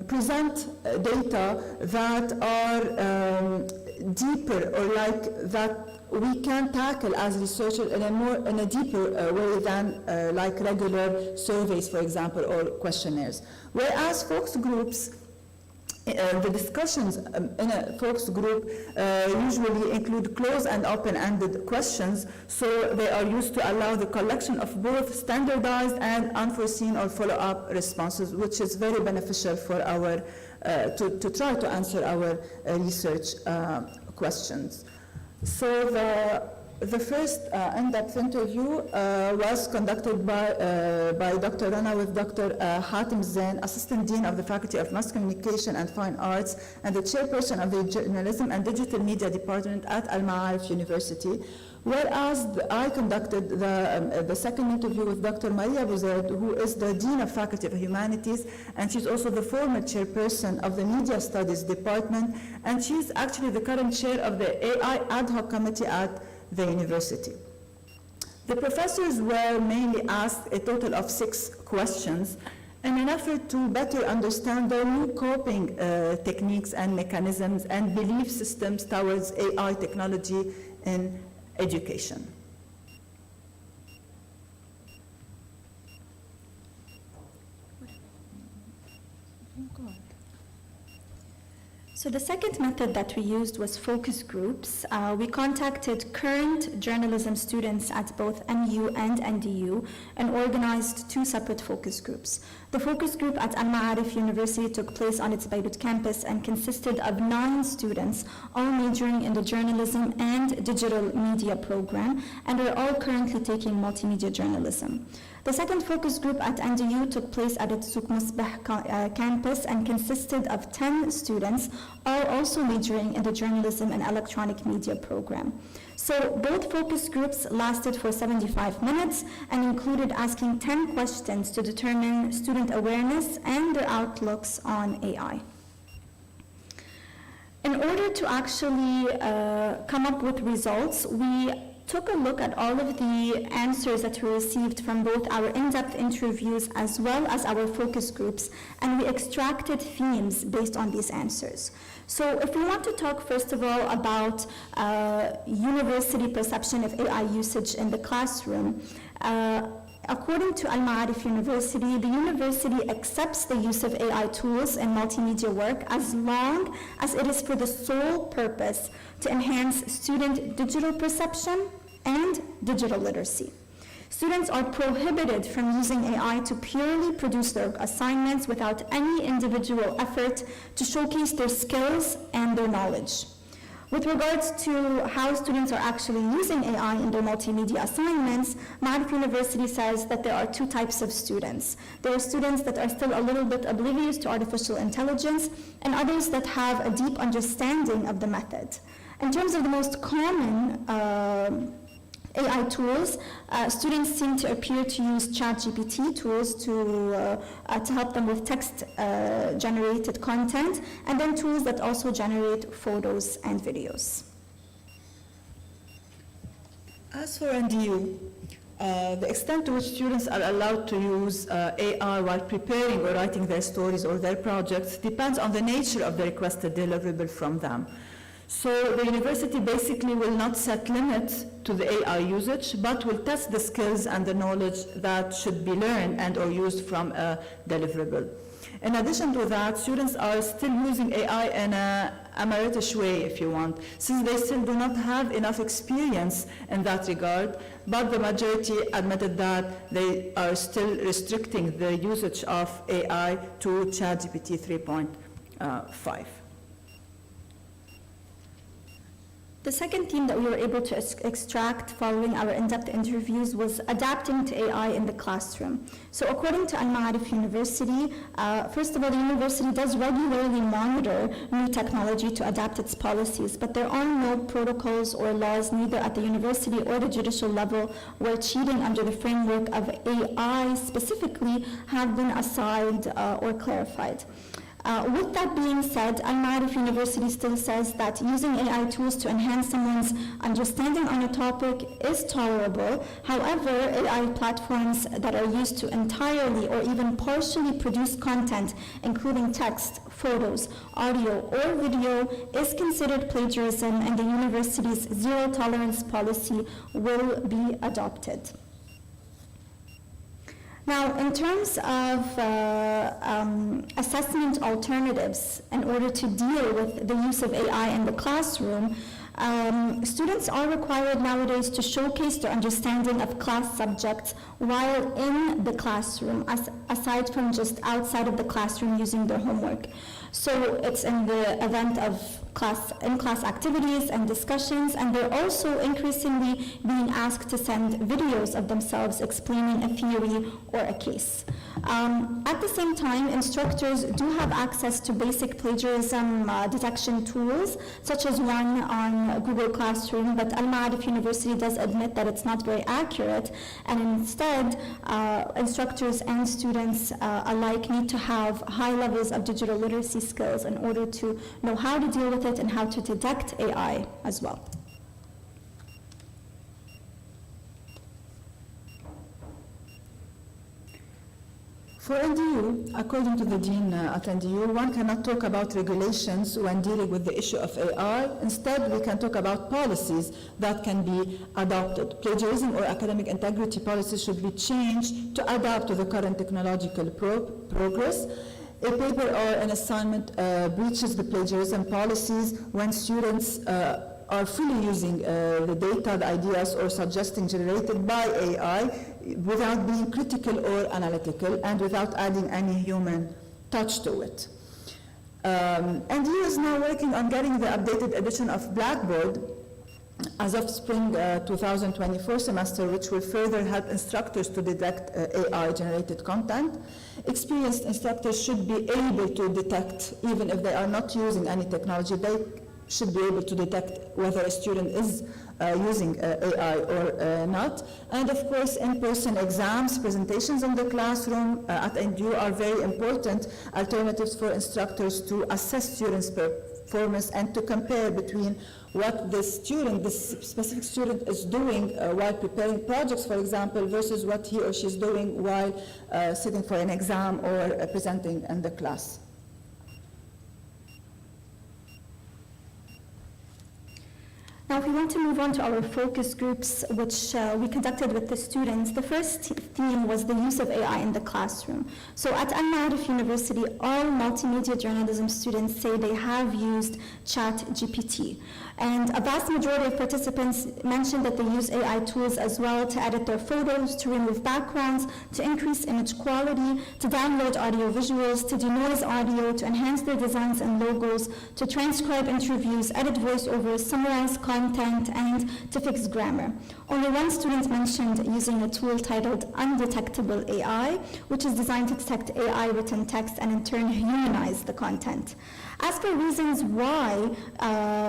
present data that are deeper, or like that we can tackle as researchers in a deeper way than like regular surveys, for example, or questionnaires. Whereas focus groups The discussions in a focus group usually include closed and open-ended questions, so they are used to allow the collection of both standardized and unforeseen or follow-up responses, which is very beneficial for our to try to answer our research questions. So the first in-depth interview was conducted by Dr. Rana with Dr. Hatem Zain, Assistant Dean of the Faculty of Mass Communication and Fine Arts and the Chairperson of the Journalism and Digital Media Department at Al-Ma'arif University, whereas I conducted the second interview with Dr. Maria Bouzed, who is the Dean of Faculty of Humanities, and she's also the former chairperson of the Media Studies Department, and she's actually the current chair of the AI Ad Hoc Committee at the university. The professors were mainly asked a total of 6 questions in an effort to better understand their new coping techniques and mechanisms and belief systems towards AI technology in education. So the second method that we used was focus groups. We contacted current journalism students at both MU and NDU and organized 2 separate focus groups. The focus group at Al-Ma'arif University took place on its Beirut campus and consisted of 9 students, all majoring in the journalism and digital media program, and are all currently taking multimedia journalism. The second focus group at NDU took place at its Souk Musbah campus and consisted of 10 students, all also majoring in the journalism and electronic media program. So both focus groups lasted for 75 minutes and included asking 10 questions to determine student awareness and their outlooks on AI. In order to actually come up with results, we took a look at all of the answers that we received from both our in-depth interviews as well as our focus groups, and we extracted themes based on these answers. So if we want to talk first of all about university perception of AI usage in the classroom, according to Al-Ma'arif University, the university accepts the use of AI tools in multimedia work as long as it is for the sole purpose to enhance student digital perception and digital literacy. Students are prohibited from using AI to purely produce their assignments without any individual effort to showcase their skills and their knowledge. With regards to how students are actually using AI in their multimedia assignments, Ma'arif University says that there are 2 types of students. There are students that are still a little bit oblivious to artificial intelligence, and others that have a deep understanding of the method. In terms of the most common AI tools, students seem to appear to use ChatGPT tools to help them with text-generated content, and then tools that also generate photos and videos. As for NDU, the extent to which students are allowed to use AI while preparing or writing their stories or their projects depends on the nature of the requested deliverable from them. So the university basically will not set limits to the AI usage, but will test the skills and the knowledge that should be learned and or used from a deliverable. In addition to that, students are still using AI in a amateurish way, if you want, since they still do not have enough experience in that regard, but the majority admitted that they are still restricting the usage of AI to ChatGPT 3.5. The second theme that we were able to extract following our in-depth interviews was adapting to AI in the classroom. So according to Al-Ma'arif University, first of all, the university does regularly monitor new technology to adapt its policies, but there are no protocols or laws neither at the university or the judicial level where cheating under the framework of AI specifically have been assigned or clarified. With that being said, Al-Ma'arif University still says that using AI tools to enhance someone's understanding on a topic is tolerable. However, AI platforms that are used to entirely or even partially produce content, including text, photos, audio, or video, is considered plagiarism, and the university's zero-tolerance policy will be adopted. Now, in terms of assessment alternatives in order to deal with the use of AI in the classroom, students are required nowadays to showcase their understanding of class subjects while in the classroom, aside from just outside of the classroom using their homework. So it's in the event of in-class activities and discussions, and they're also increasingly being asked to send videos of themselves explaining a theory or a case. At the same time, instructors do have access to basic plagiarism detection tools, such as one on Google Classroom, but Al-Ma'arif University does admit that it's not very accurate, and instead, instructors and students alike need to have high levels of digital literacy skills in order to know how to deal with it and how to detect AI as well. For NDU, according to the dean at NDU, one cannot talk about regulations when dealing with the issue of AI. Instead, we can talk about policies that can be adopted. Plagiarism or academic integrity policies should be changed to adapt to the current technological progress. A paper or an assignment breaches the plagiarism policies when students are fully using the data, the ideas, or suggesting generated by AI without being critical or analytical and without adding any human touch to it. And he is now working on getting the updated edition of Blackboard as of spring 2024 semester, which will further help instructors to detect AI-generated content. Experienced instructors should be able to detect, even if they are not using any technology, they should be able to detect whether a student is using AI or not. And of course, in-person exams, presentations in the classroom at NDU are very important alternatives for instructors to assess students' performance and to compare between what the student, this specific student is doing while preparing projects, for example, versus what he or she is doing while sitting for an exam or presenting in the class. Now, if we want to move on to our focus groups, which we conducted with the students, the first theme was the use of AI in the classroom. So at Al-Ma'arif University, all multimedia journalism students say they have used ChatGPT. And a vast majority of participants mentioned that they use AI tools as well to edit their photos, to remove backgrounds, to increase image quality, to download audio visuals, to denoise audio, to enhance their designs and logos, to transcribe interviews, edit voiceovers, summarize content, and to fix grammar. Only one student mentioned using a tool titled Undetectable AI, which is designed to detect AI written text and in turn humanize the content. As for reasons why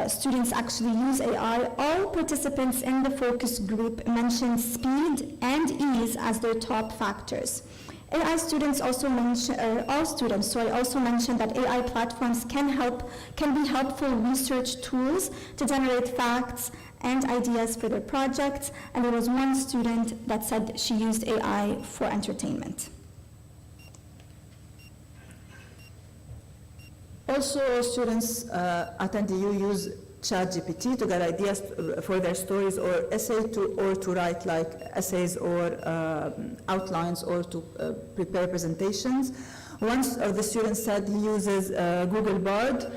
students actually use AI, all participants in the focus group mentioned speed and ease as their top factors. AI students also mention, all students, also mentioned that AI platforms can be helpful research tools to generate facts and ideas for their projects, and there was one student that said she used AI for entertainment. Also, students at NDU use ChatGPT to get ideas for their stories or or to write like essays or outlines or to prepare presentations. One of the students said he uses Google Bard,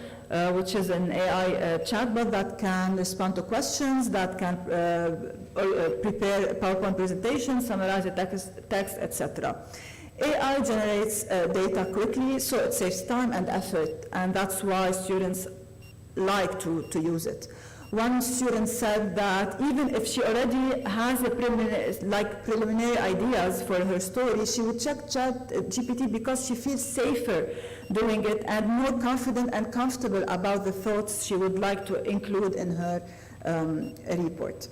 which is an AI chatbot that can respond to questions, that can prepare PowerPoint presentations, summarize the text, etc. AI generates data quickly, so it saves time and effort, and that's why students like to use it. One student said that even if she already has a preliminary ideas for her story, she would check ChatGPT because she feels safer doing it and more confident and comfortable about the thoughts she would like to include in her report.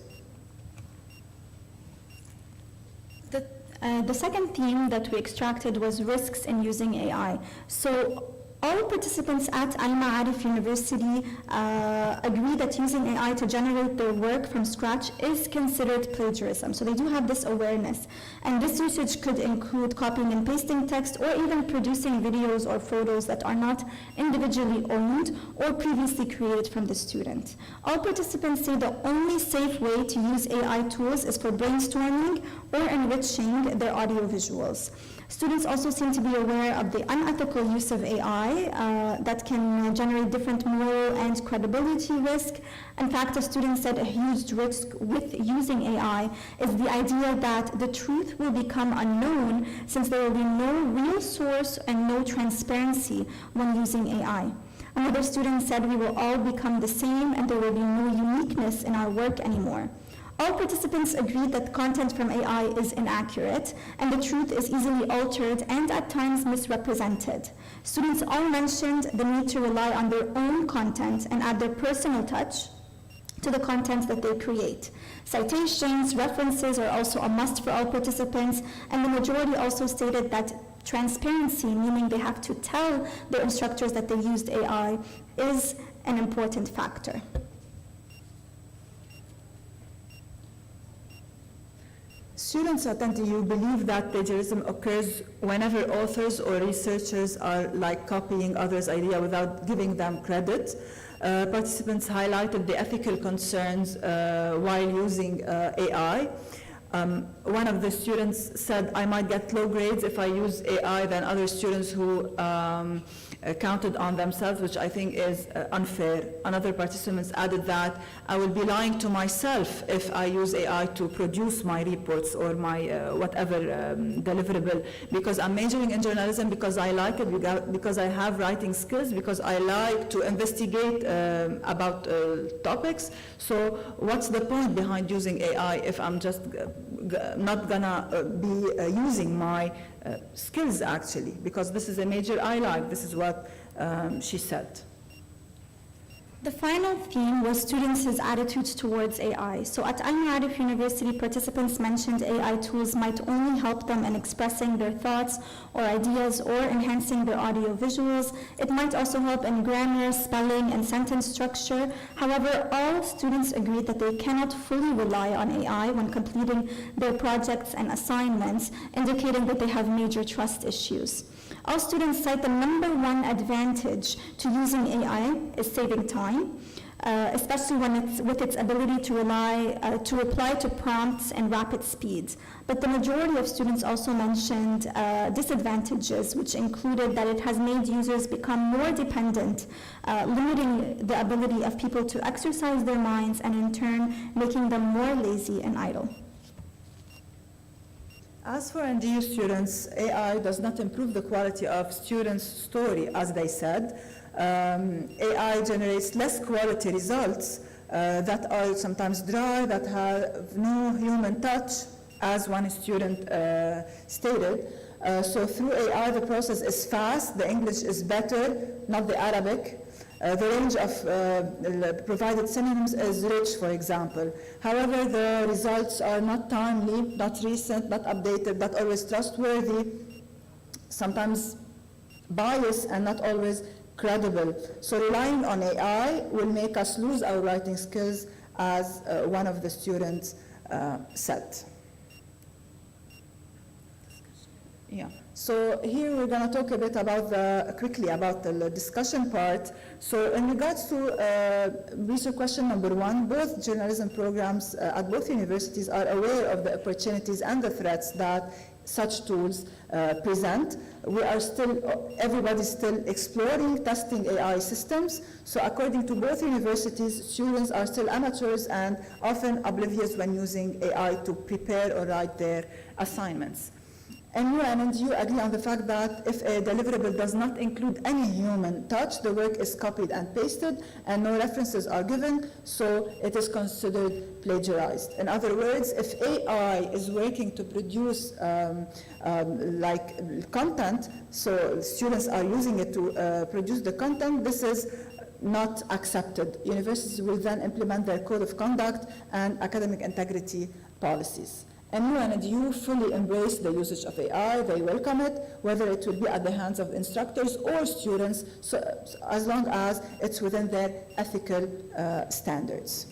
The second theme that we extracted was risks in using AI. So All participants at Al Ma'arif University agree that using AI to generate their work from scratch is considered plagiarism. So they do have this awareness. And this usage could include copying and pasting text or even producing videos or photos that are not individually owned or previously created from the student. All participants say the only safe way to use AI tools is for brainstorming or enriching their audio visuals. Students also seem to be aware of the unethical use of AI that can generate different moral and credibility risk. In fact, a student said a huge risk with using AI is the idea that the truth will become unknown since there will be no real source and no transparency when using AI. Another student said we will all become the same and there will be no uniqueness in our work anymore. All participants agreed that content from AI is inaccurate and the truth is easily altered and at times misrepresented. Students all mentioned the need to rely on their own content and add their personal touch to the content that they create. Citations, references are also a must for all participants, and the majority also stated that transparency, meaning they have to tell their instructors that they used AI, is an important factor. Students at NTU believe that plagiarism occurs whenever authors or researchers are copying others' idea without giving them credit. Participants highlighted the ethical concerns while using AI. One of the students said, I might get low grades if I use AI than other students who counted on themselves, which I think is unfair. Another participant added that I will be lying to myself if I use AI to produce my reports or my whatever deliverable, because I'm majoring in journalism because I like it, because I have writing skills, because I like to investigate about topics. So what's the point behind using AI if I'm just not gonna be using my skills actually, because this is a major I like. This is what she said. The final theme was students' attitudes towards AI. So at Al Ma'arif University, participants mentioned AI tools might only help them in expressing their thoughts or ideas or enhancing their audio visuals. It might also help in grammar, spelling, and sentence structure. However, all students agreed that they cannot fully rely on AI when completing their projects and assignments, indicating that they have major trust issues. All students cite the number one advantage to using AI is saving time, especially when with its ability to reply to prompts and rapid speed. But the majority of students also mentioned disadvantages, which included that it has made users become more dependent, limiting the ability of people to exercise their minds and in turn making them more lazy and idle. As for NDU students, AI does not improve the quality of students' story, as they said. AI generates less quality results that are sometimes dry, that have no human touch, as one student stated. So through AI, the process is fast, the English is better, not the Arabic. The range of provided synonyms is rich, for example. However, the results are not timely, not recent, not updated, not always trustworthy, sometimes biased, and not always credible. So relying on AI will make us lose our writing skills, as one of the students said. Yeah. So here we're going to talk a bit about quickly about the discussion part. So in regards to research question number one, both journalism programs at both universities are aware of the opportunities and the threats that such tools present. We are still, everybody's still exploring, testing AI systems. So according to both universities, students are still amateurs and often oblivious when using AI to prepare or write their assignments. MU and NDU agree on the fact that if a deliverable does not include any human touch, the work is copied and pasted and no references are given, so it is considered plagiarized. In other words, if AI is working to produce like content, so students are using it to produce the content, this is not accepted. Universities will then implement their code of conduct and academic integrity policies. MU and EDU fully embrace the usage of AI. They welcome it, whether it will be at the hands of instructors or students, so as long as it's within their ethical standards.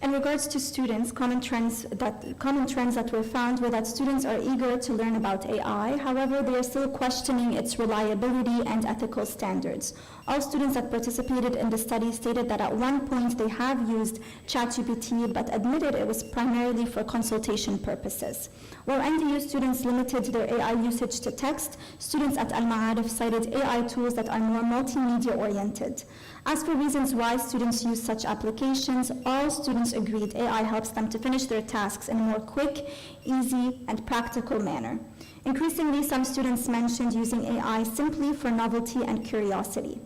In regards to students, common trends that were found were that students are eager to learn about AI. However, they are still questioning its reliability and ethical standards. All students that participated in the study stated that at one point they have used ChatGPT, but admitted it was primarily for consultation purposes. While NDU students limited their AI usage to text, students at Al-Ma'arif cited AI tools that are more multimedia oriented. As for reasons why students use such applications, all students agreed AI helps them to finish their tasks in a more quick, easy, and practical manner. Increasingly, some students mentioned using AI simply for novelty and curiosity.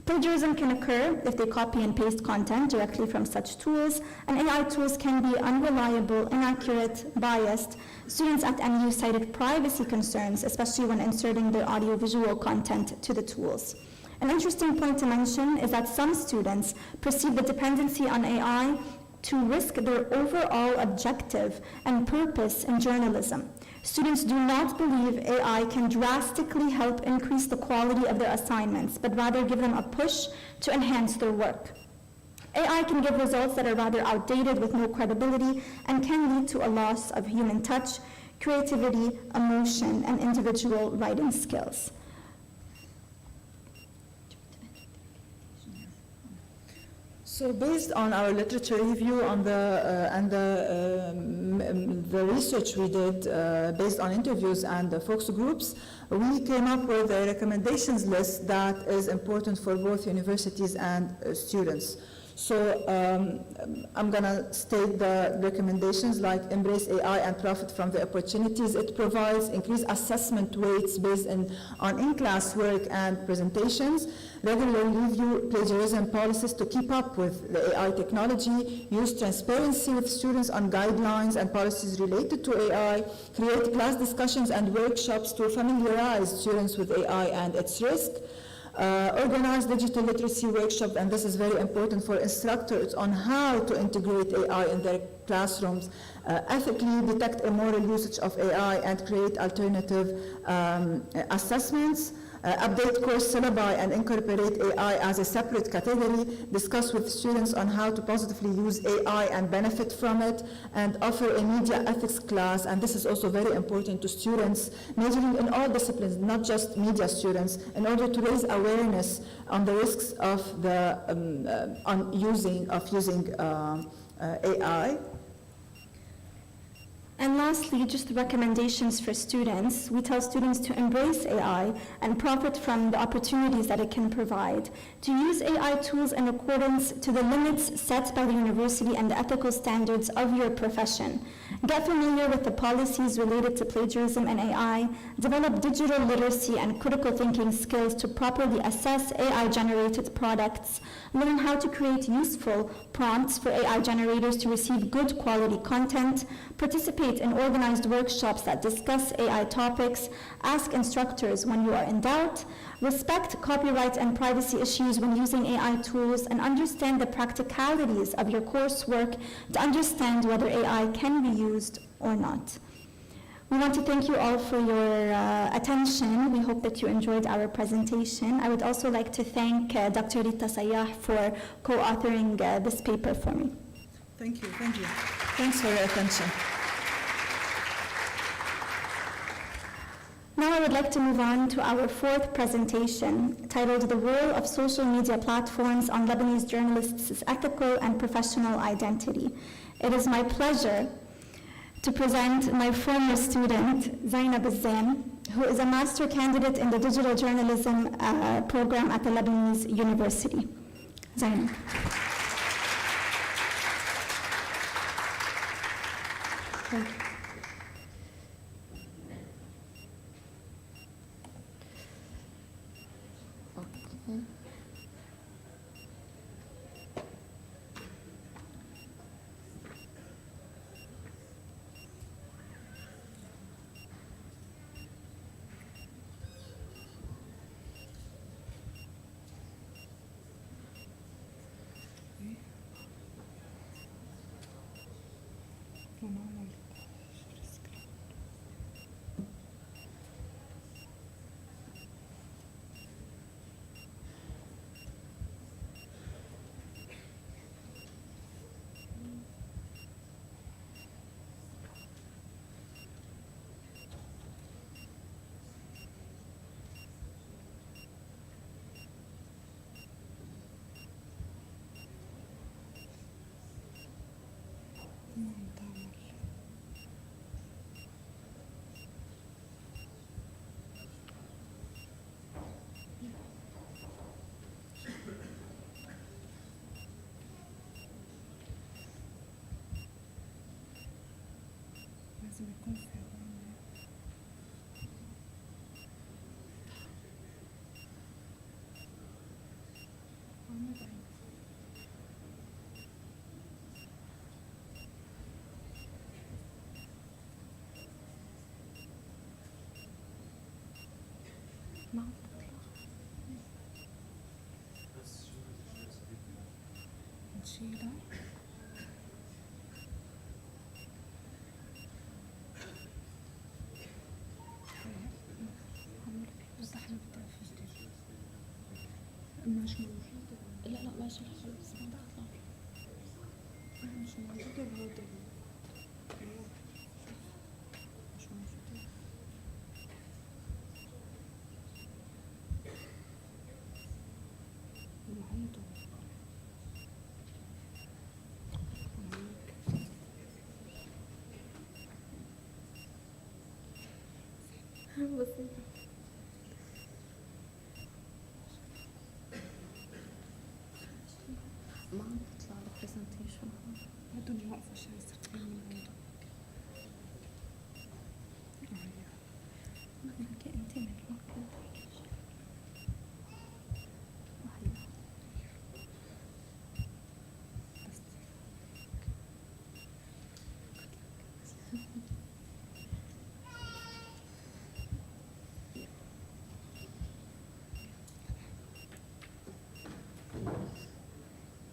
Plagiarism can occur if they copy and paste content directly from such tools, and AI tools can be unreliable, inaccurate, biased. Students at MU cited privacy concerns, especially when inserting their audiovisual content to the tools. An interesting point to mention is that some students perceive the dependency on AI to risk their overall objective and purpose in journalism. Students do not believe AI can drastically help increase the quality of their assignments, but rather give them a push to enhance their work. AI can give results that are rather outdated with no credibility and can lead to a loss of human touch, creativity, emotion, and individual writing skills. So based on our literature review on the research we did based on interviews and the focus groups, we came up with a recommendations list that is important for both universities and students. So I'm going to state the recommendations like embrace AI and profit from the opportunities it provides, increase assessment weights based on in-class work and presentations, regularly review plagiarism policies to keep up with the AI technology, use transparency with students on guidelines and policies related to AI, create class discussions and workshops to familiarize students with AI and its risk, organize digital literacy workshops, and this is very important for instructors on how to integrate AI in their classrooms, ethically detect immoral usage of AI and create alternative assessments, update course syllabi and incorporate AI as a separate category, discuss with students on how to positively use AI and benefit from it, and offer a media ethics class, and this is also very important to students majoring in all disciplines, not just media students, in order to raise awareness on the risks of using AI. And lastly, just the recommendations for students. We tell students to embrace AI and profit from the opportunities that it can provide, to use AI tools in accordance to the limits set by the university and the ethical standards of your profession. Get familiar with the policies related to plagiarism and AI, develop digital literacy and critical thinking skills to properly assess AI-generated products, learn how to create useful prompts for AI generators to receive good quality content, participate in organized workshops that discuss AI topics, ask instructors when you are in doubt, respect copyright and privacy issues when using AI tools, and understand the practicalities of your coursework to understand whether AI can be used or not. We want to thank you all for your attention. We hope that you enjoyed our presentation. I would also like to thank Dr. Rita Sayyah for co-authoring this paper for me. Thank you, thank you. Thanks for your attention. Now I would like to move on to our fourth presentation, titled The Role of Social Media Platforms on Lebanese Journalists' Ethical and Professional Identity. It is my pleasure to present my former student, Zainab Azzain, who is a master candidate in the digital journalism program at the Lebanese University. Zainab. Thank you. لا لا ماشي خلاص ما دخل مش موجود الهودي مش موجود عنده بسيطة ما عم تطلع البرزنتيشن هدول واقفة شوي صرت ما بدك انت من الوقت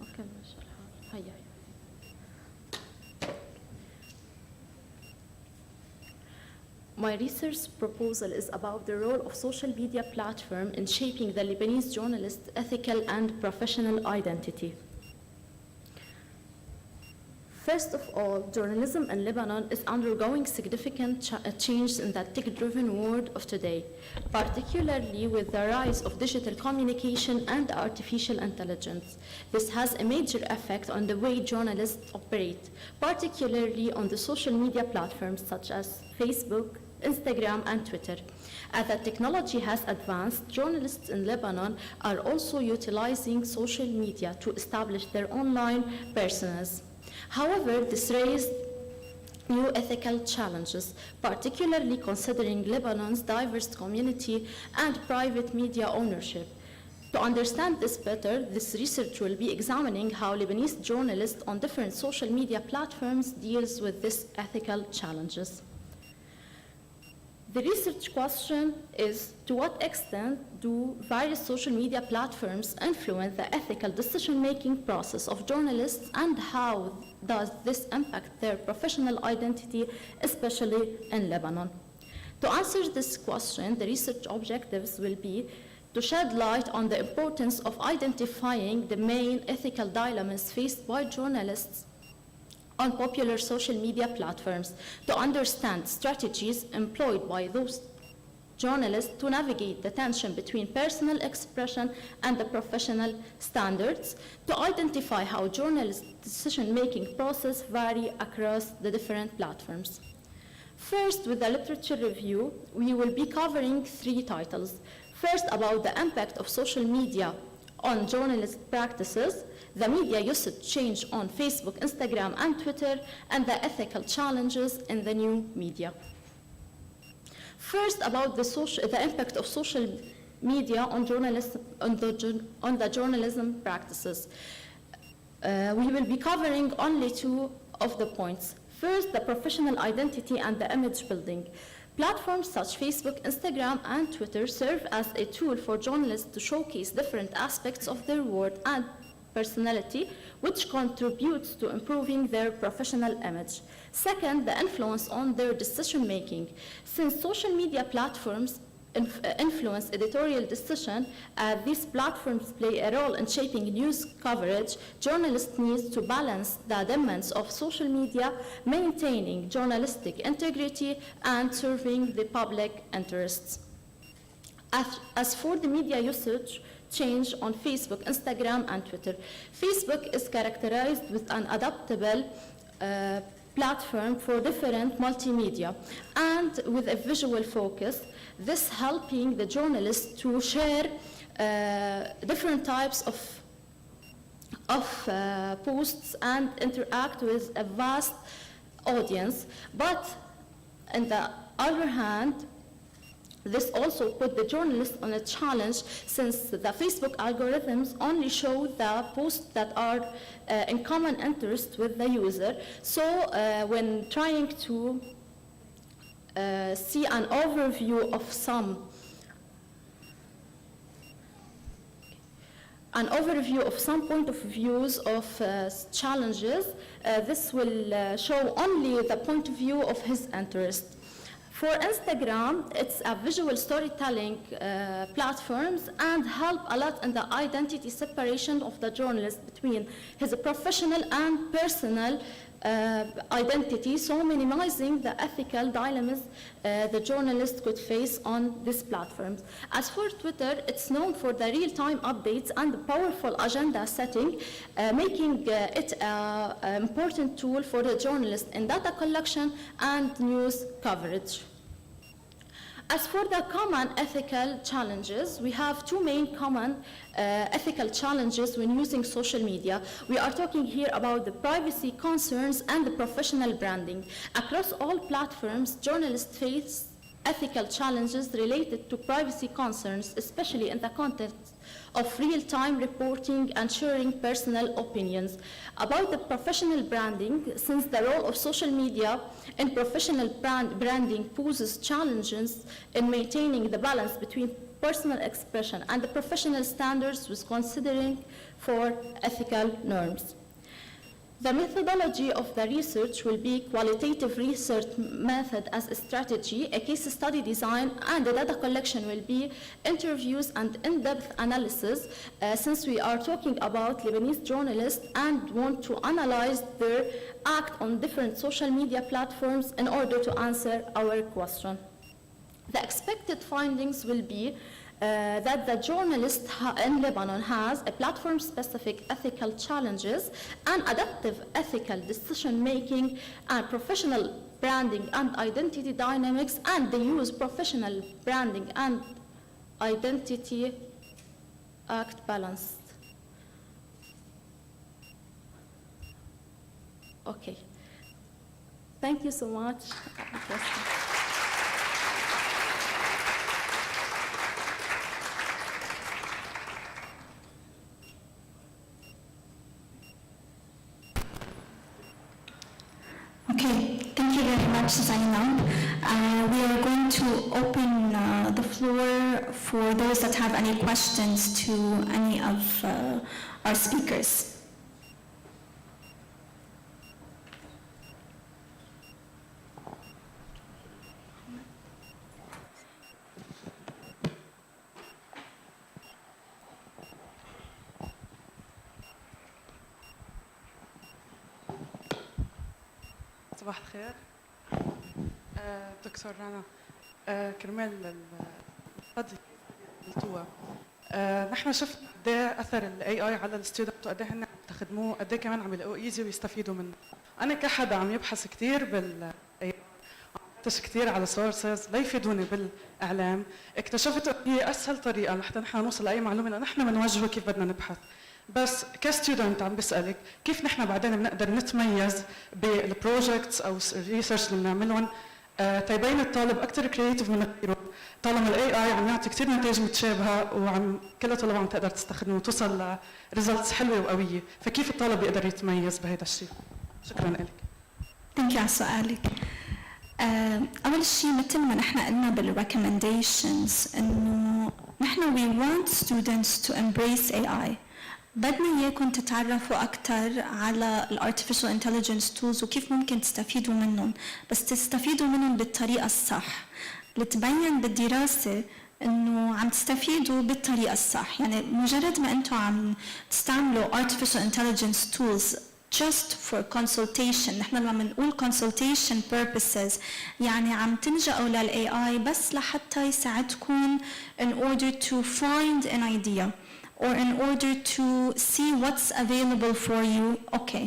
اوكي ماشي الحال هيا My research proposal is about the role of social media platform in shaping the Lebanese journalist's ethical and professional identity. First of all, journalism in Lebanon is undergoing significant change in the tech-driven world of today, particularly with the rise of digital communication and artificial intelligence. This has a major effect on the way journalists operate, particularly on the social media platforms such as Facebook, Instagram, and Twitter. As the technology has advanced, journalists in Lebanon are also utilizing social media to establish their online personas. However, this raised new ethical challenges, particularly considering Lebanon's diverse community and private media ownership. To understand this better, this research will be examining how Lebanese journalists on different social media platforms deals with these ethical challenges. The research question is, to what extent do various social media platforms influence the ethical decision-making process of journalists, and how does this impact their professional identity, especially in Lebanon? To answer this question, the research objectives will be to shed light on the importance of identifying the main ethical dilemmas faced by journalists on popular social media platforms, to understand strategies employed by those journalists to navigate the tension between personal expression and the professional standards, to identify how journalists' decision-making process vary across the different platforms. First, with the literature review, we will be covering 3 titles. First, about the impact of social media on journalist practices, the media usage change on Facebook, Instagram, and Twitter, and the ethical challenges in the new media. First, about the impact of social media on the journalism practices. We will be covering only 2 of the points. First, the professional identity and the image building. Platforms such as Facebook, Instagram, and Twitter serve as a tool for journalists to showcase different aspects of their work and personality, which contributes to improving their professional image. Second, the influence on their decision-making. Since social media platforms influence editorial decision, these platforms play a role in shaping news coverage, journalists need to balance the demands of social media, maintaining journalistic integrity and serving the public interests. As for the media usage change on Facebook, Instagram, and Twitter, Facebook is characterized with an adaptable platform for different multimedia and with a visual focus, this helping the journalists to share different types of posts and interact with a vast audience. But on the other hand, this also put the journalists on a challenge, since the Facebook algorithms only show the posts that are in common interest with the user. So when trying to see an overview of some point of views of challenges, this will show only the point of view of his interest. For Instagram, it's a visual storytelling platforms and help a lot in the identity separation of the journalist between his professional and personal identity, so minimizing the ethical dilemmas the journalist could face on these platforms. As for Twitter, it's known for the real-time updates and the powerful agenda setting, making it an important tool for the journalist in data collection and news coverage. As for the common ethical challenges, we have two main common ethical challenges when using social media. We are talking here about the privacy concerns and the professional branding. Across all platforms, journalists face ethical challenges related to privacy concerns, especially in the context of real-time reporting and sharing personal opinions. About the professional branding, since the role of social media in professional branding poses challenges in maintaining the balance between personal expression and the professional standards with considering for ethical norms. The methodology of the research will be qualitative research method as a strategy, a case study design, and the data collection will be interviews and in-depth analysis, since we are talking about Lebanese journalists and want to analyze their act on different social media platforms in order to answer our question. The expected findings will be that the journalist in Lebanon has a platform-specific ethical challenges and adaptive ethical decision-making and professional branding and identity dynamics, and they use professional branding and identity act balanced. Okay. Thank you so much. Okay, thank you very much, Zainab. We are going to open the floor for those that have any questions to any of our speakers. صباح الخير. دكتور رنا، كرمال القضية قلتوها، نحن شفنا قد ايه اثر الاي اي على الستودنت وقد ايه هن عم يستخدموه، قد ايه كمان عم يلاقوه ايزي ويستفيدوا منه. انا كحدا عم يبحث كثير بال فتش كثير على سورسز ليفيدوني بالاعلام، اكتشفت انه هي اسهل طريقه لحتى نحن نوصل لاي معلومه لانه نحن بنوجهه كيف بدنا نبحث. بس كستودنت عم بسألك كيف نحن بعدين بنقدر نتميز بالبروجكتس او الريسيرش اللي بنعملهم تيبين الطالب اكثر كرييتيف من غيره، طالما الاي اي عم يعطي كثير نتائج متشابهه وعم كل الطلبه عم تقدر تستخدمه وتوصل لريزلتس حلوه وقويه، فكيف الطالب بيقدر يتميز بهذا الشيء؟ شكرا لك. ثانك على سؤالك. أول شيء مثل ما نحن قلنا بالrecommendations إنه نحن we want students to embrace AI. بدنا إياكم تتعرفوا أكثر على ال artificial intelligence tools وكيف ممكن تستفيدوا منهم، بس تستفيدوا منهم بالطريقة الصح. لتبين بالدراسة إنه عم تستفيدوا بالطريقة الصح، يعني مجرد ما أنتم عم تستعملوا artificial intelligence tools just for consultation، نحن لما بنقول consultation purposes يعني عم تلجأوا لل AI بس لحتى يساعدكم in order to find an idea or in order to see what's available for you. okay.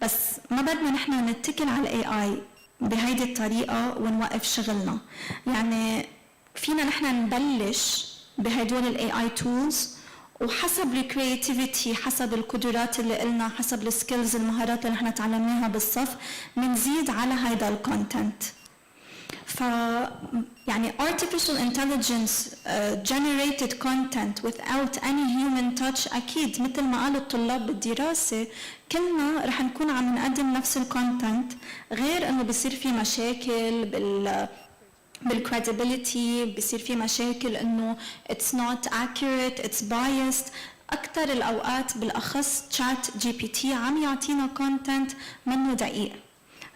بس ما بدنا نحن نتكل على ال AI بهيدي الطريقة ونوقف شغلنا، يعني فينا نحن نبلش بهدول ال AI tools وحسب الكرياتيفيتي، حسب القدرات اللي قلنا، حسب السكيلز المهارات اللي نحن تعلمناها بالصف، بنزيد على هيدا الكونتنت. يعني artificial intelligence generated content without any human touch أكيد مثل ما قالوا الطلاب بالدراسة كلنا رح نكون عم نقدم نفس الكونتنت، غير إنه بيصير في مشاكل بالcredibility، بيصير في مشاكل إنه it's not accurate, it's biased. أكثر الأوقات بالأخص chat GPT عم يعطينا content منه دقيق،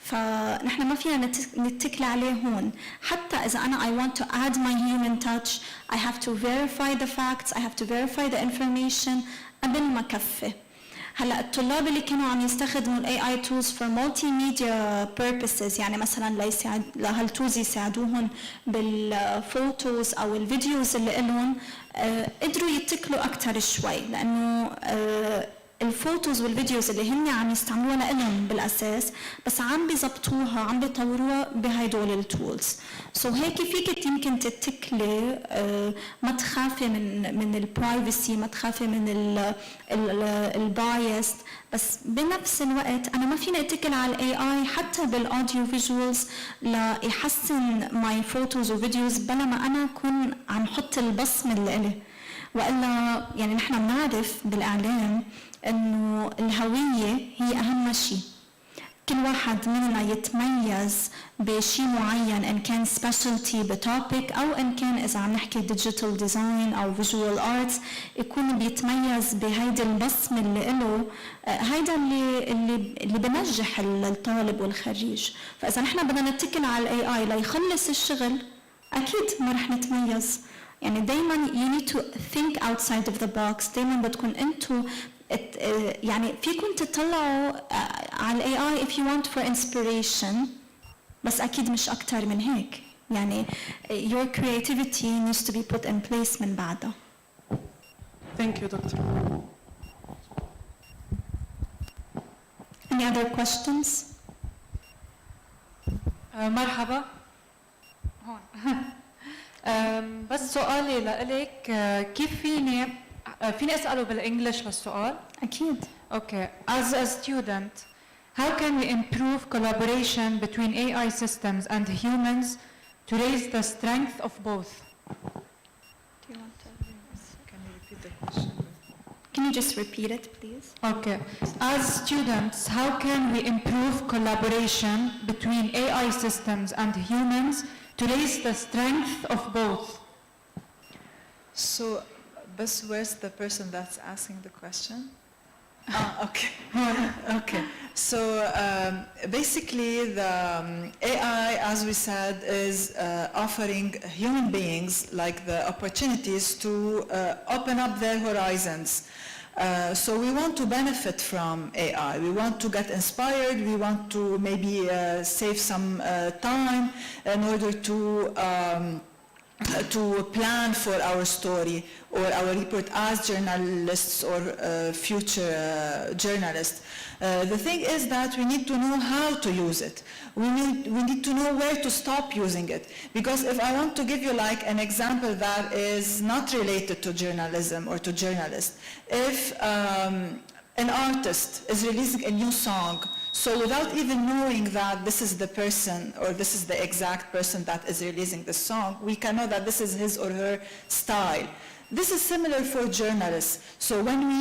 فنحن ما فينا نتكل عليه هون. حتى إذا أنا I want to add my human touch, I have to verify the facts, I have to verify the information قبل ما كفي. هلا الطلاب اللي كانوا عم يستخدموا ال AI tools for multimedia purposes، يعني مثلا لهالتولز يساعدوهم بالفوتوز او الفيديوز اللي لهم، قدروا يتكلوا اكثر شوي، لانه الفوتوز والفيديوز اللي هن عم يستعملوها لهم بالاساس، بس عم بيزبطوها عم بيطوروها بهدول التولز. سو هيك فيك يمكن تتكلي، ما تخافي من البرايفسي، ما تخافي من البايست، بس بنفس الوقت انا ما فيني اتكل على الاي اي حتى بالاوديو فيجوالز ليحسن ماي فوتوز وفيديوز بلا ما انا اكون عم حط البصمه اللي إلي. والا يعني نحن بنعرف بالاعلام انه الهويه هي اهم شيء، كل واحد منا يتميز بشيء معين، ان كان سبيشالتي بتوبيك او ان كان اذا عم نحكي ديجيتال ديزاين او فيجوال ارتس يكون بيتميز بهيدي البصمه اللي له، هيدا اللي بنجح الطالب والخريج. فاذا نحن بدنا نتكل على الاي اي ليخلص الشغل اكيد ما رح نتميز. يعني دايما you need to think outside of the box، دايما بدكم انتو يعني فيكم تطلعوا على الاي اي if you want for inspiration، بس اكيد مش اكتر من هيك. يعني your creativity needs to be put in place من بعدها. Thank you دكتور. Any other questions؟ مرحبا. هون. بس سؤالي لإلك، كيف فيني أسأله بالإنجليش هالسؤال؟ أكيد. Okay. As a student, how can we improve collaboration between AI systems and humans to raise the strength of both? Can you repeat the question? Can you just repeat it, please? Okay. As students, how can we improve collaboration between AI systems and humans to raise the strength of both? So, but where's the person that's asking the question? Okay. Okay. So basically, the AI, as we said, is offering human beings like the opportunities to open up their horizons. So we want to benefit from AI. We want to get inspired. We want to maybe save some time in order to plan for our story or our report as journalists or future journalists. The thing is that we need to know how to use it. We need to know where to stop using it. Because if I want to give you like an example that is not related to journalism or to journalists, if an artist is releasing a new song, so without even knowing that this is the person or this is the exact person that is releasing the song, we can know that this is his or her style. This is similar for journalists. So when we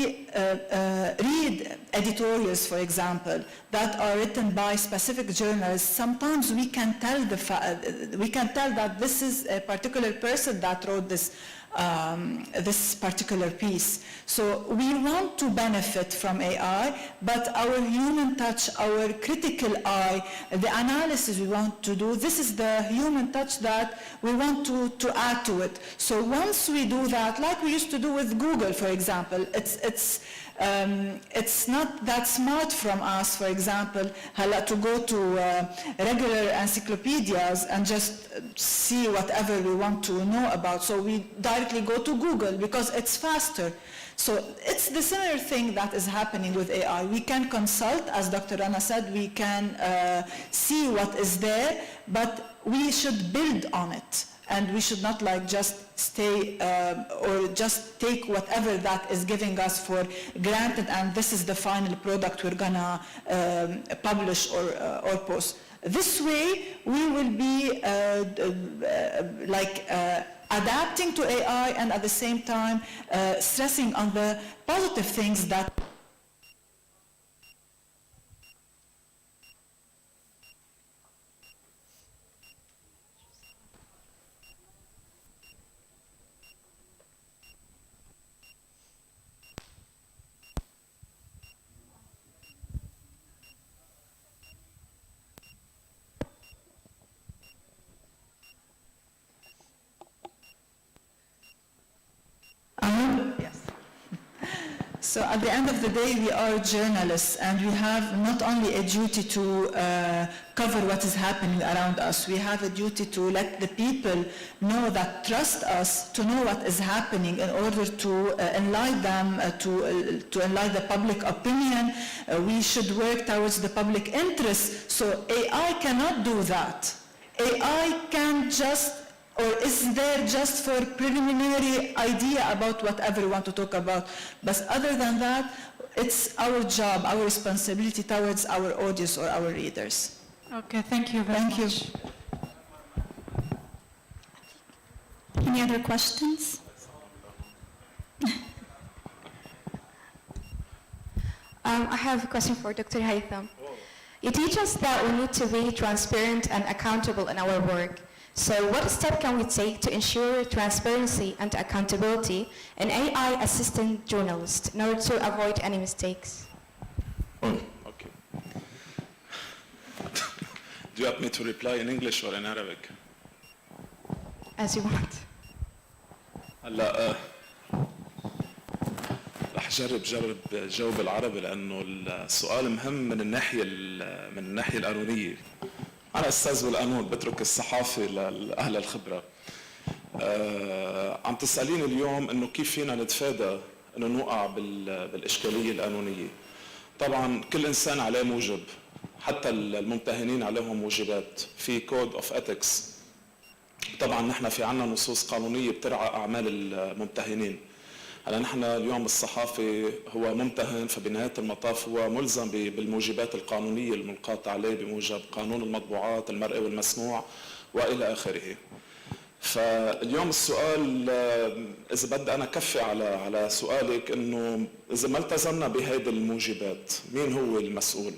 read editorials, for example, that are written by specific journalists, sometimes we can tell that this is a particular person that wrote this particular piece. So we want to benefit from AI, but our human touch, our critical eye, the analysis we want to do, this is the human touch that we want to add to it. So once we do that, like we used to do with Google, for example, it's not that smart from us, for example, to go to regular encyclopedias and just see whatever we want to know about. So we directly go to Google because it's faster. So it's the similar thing that is happening with AI. We can consult, as Dr. Rana said, we can see what is there, but we should build on it. And we should not like just stay or just take whatever that is giving us for granted and this is the final product we're gonna publish or post. This way, we will be adapting to AI and at the same time stressing on the positive things that yes. So at the end of the day, we are journalists, and we have not only a duty to cover what is happening around us, we have a duty to let the people know that trust us, to know what is happening in order to enlighten them, to enlighten the public opinion. We should work towards the public interest. So AI cannot do that. AI can just, or is there just for preliminary idea about whatever we want to talk about. But other than that, it's our job, our responsibility towards our audience or our readers. Okay, thank you very much. Thank you. Any other questions? I have a question for Dr. Haytham. You teach us that we need to be transparent and accountable in our work. So what step can we take to ensure transparency and accountability in AI assistant journalists in order to avoid any mistakes? Okay. Do you want me to reply in English or in Arabic? As you want. هلا رح جرب جاوب بالعربي لانه السؤال مهم من الناحيه القانونيه. أنا أستاذ بالقانون، بترك الصحافة لأهل الخبرة. عم تسألين اليوم إنه كيف فينا نتفادى إنه نوقع بالإشكالية القانونية. طبعاً كل إنسان عليه موجب، حتى الممتهنين عليهم موجبات في كود أوف إثكس. طبعاً نحن في عنا نصوص قانونية بترعى أعمال الممتهنين. هلا نحن اليوم الصحافي هو ممتهن، فبنهاية المطاف هو ملزم بالموجبات القانونية الملقاة عليه بموجب قانون المطبوعات المرئي والمسموع وإلى آخره. فاليوم السؤال إذا بدي أنا كفي على سؤالك إنه إذا ما التزمنا بهذه الموجبات مين هو المسؤول؟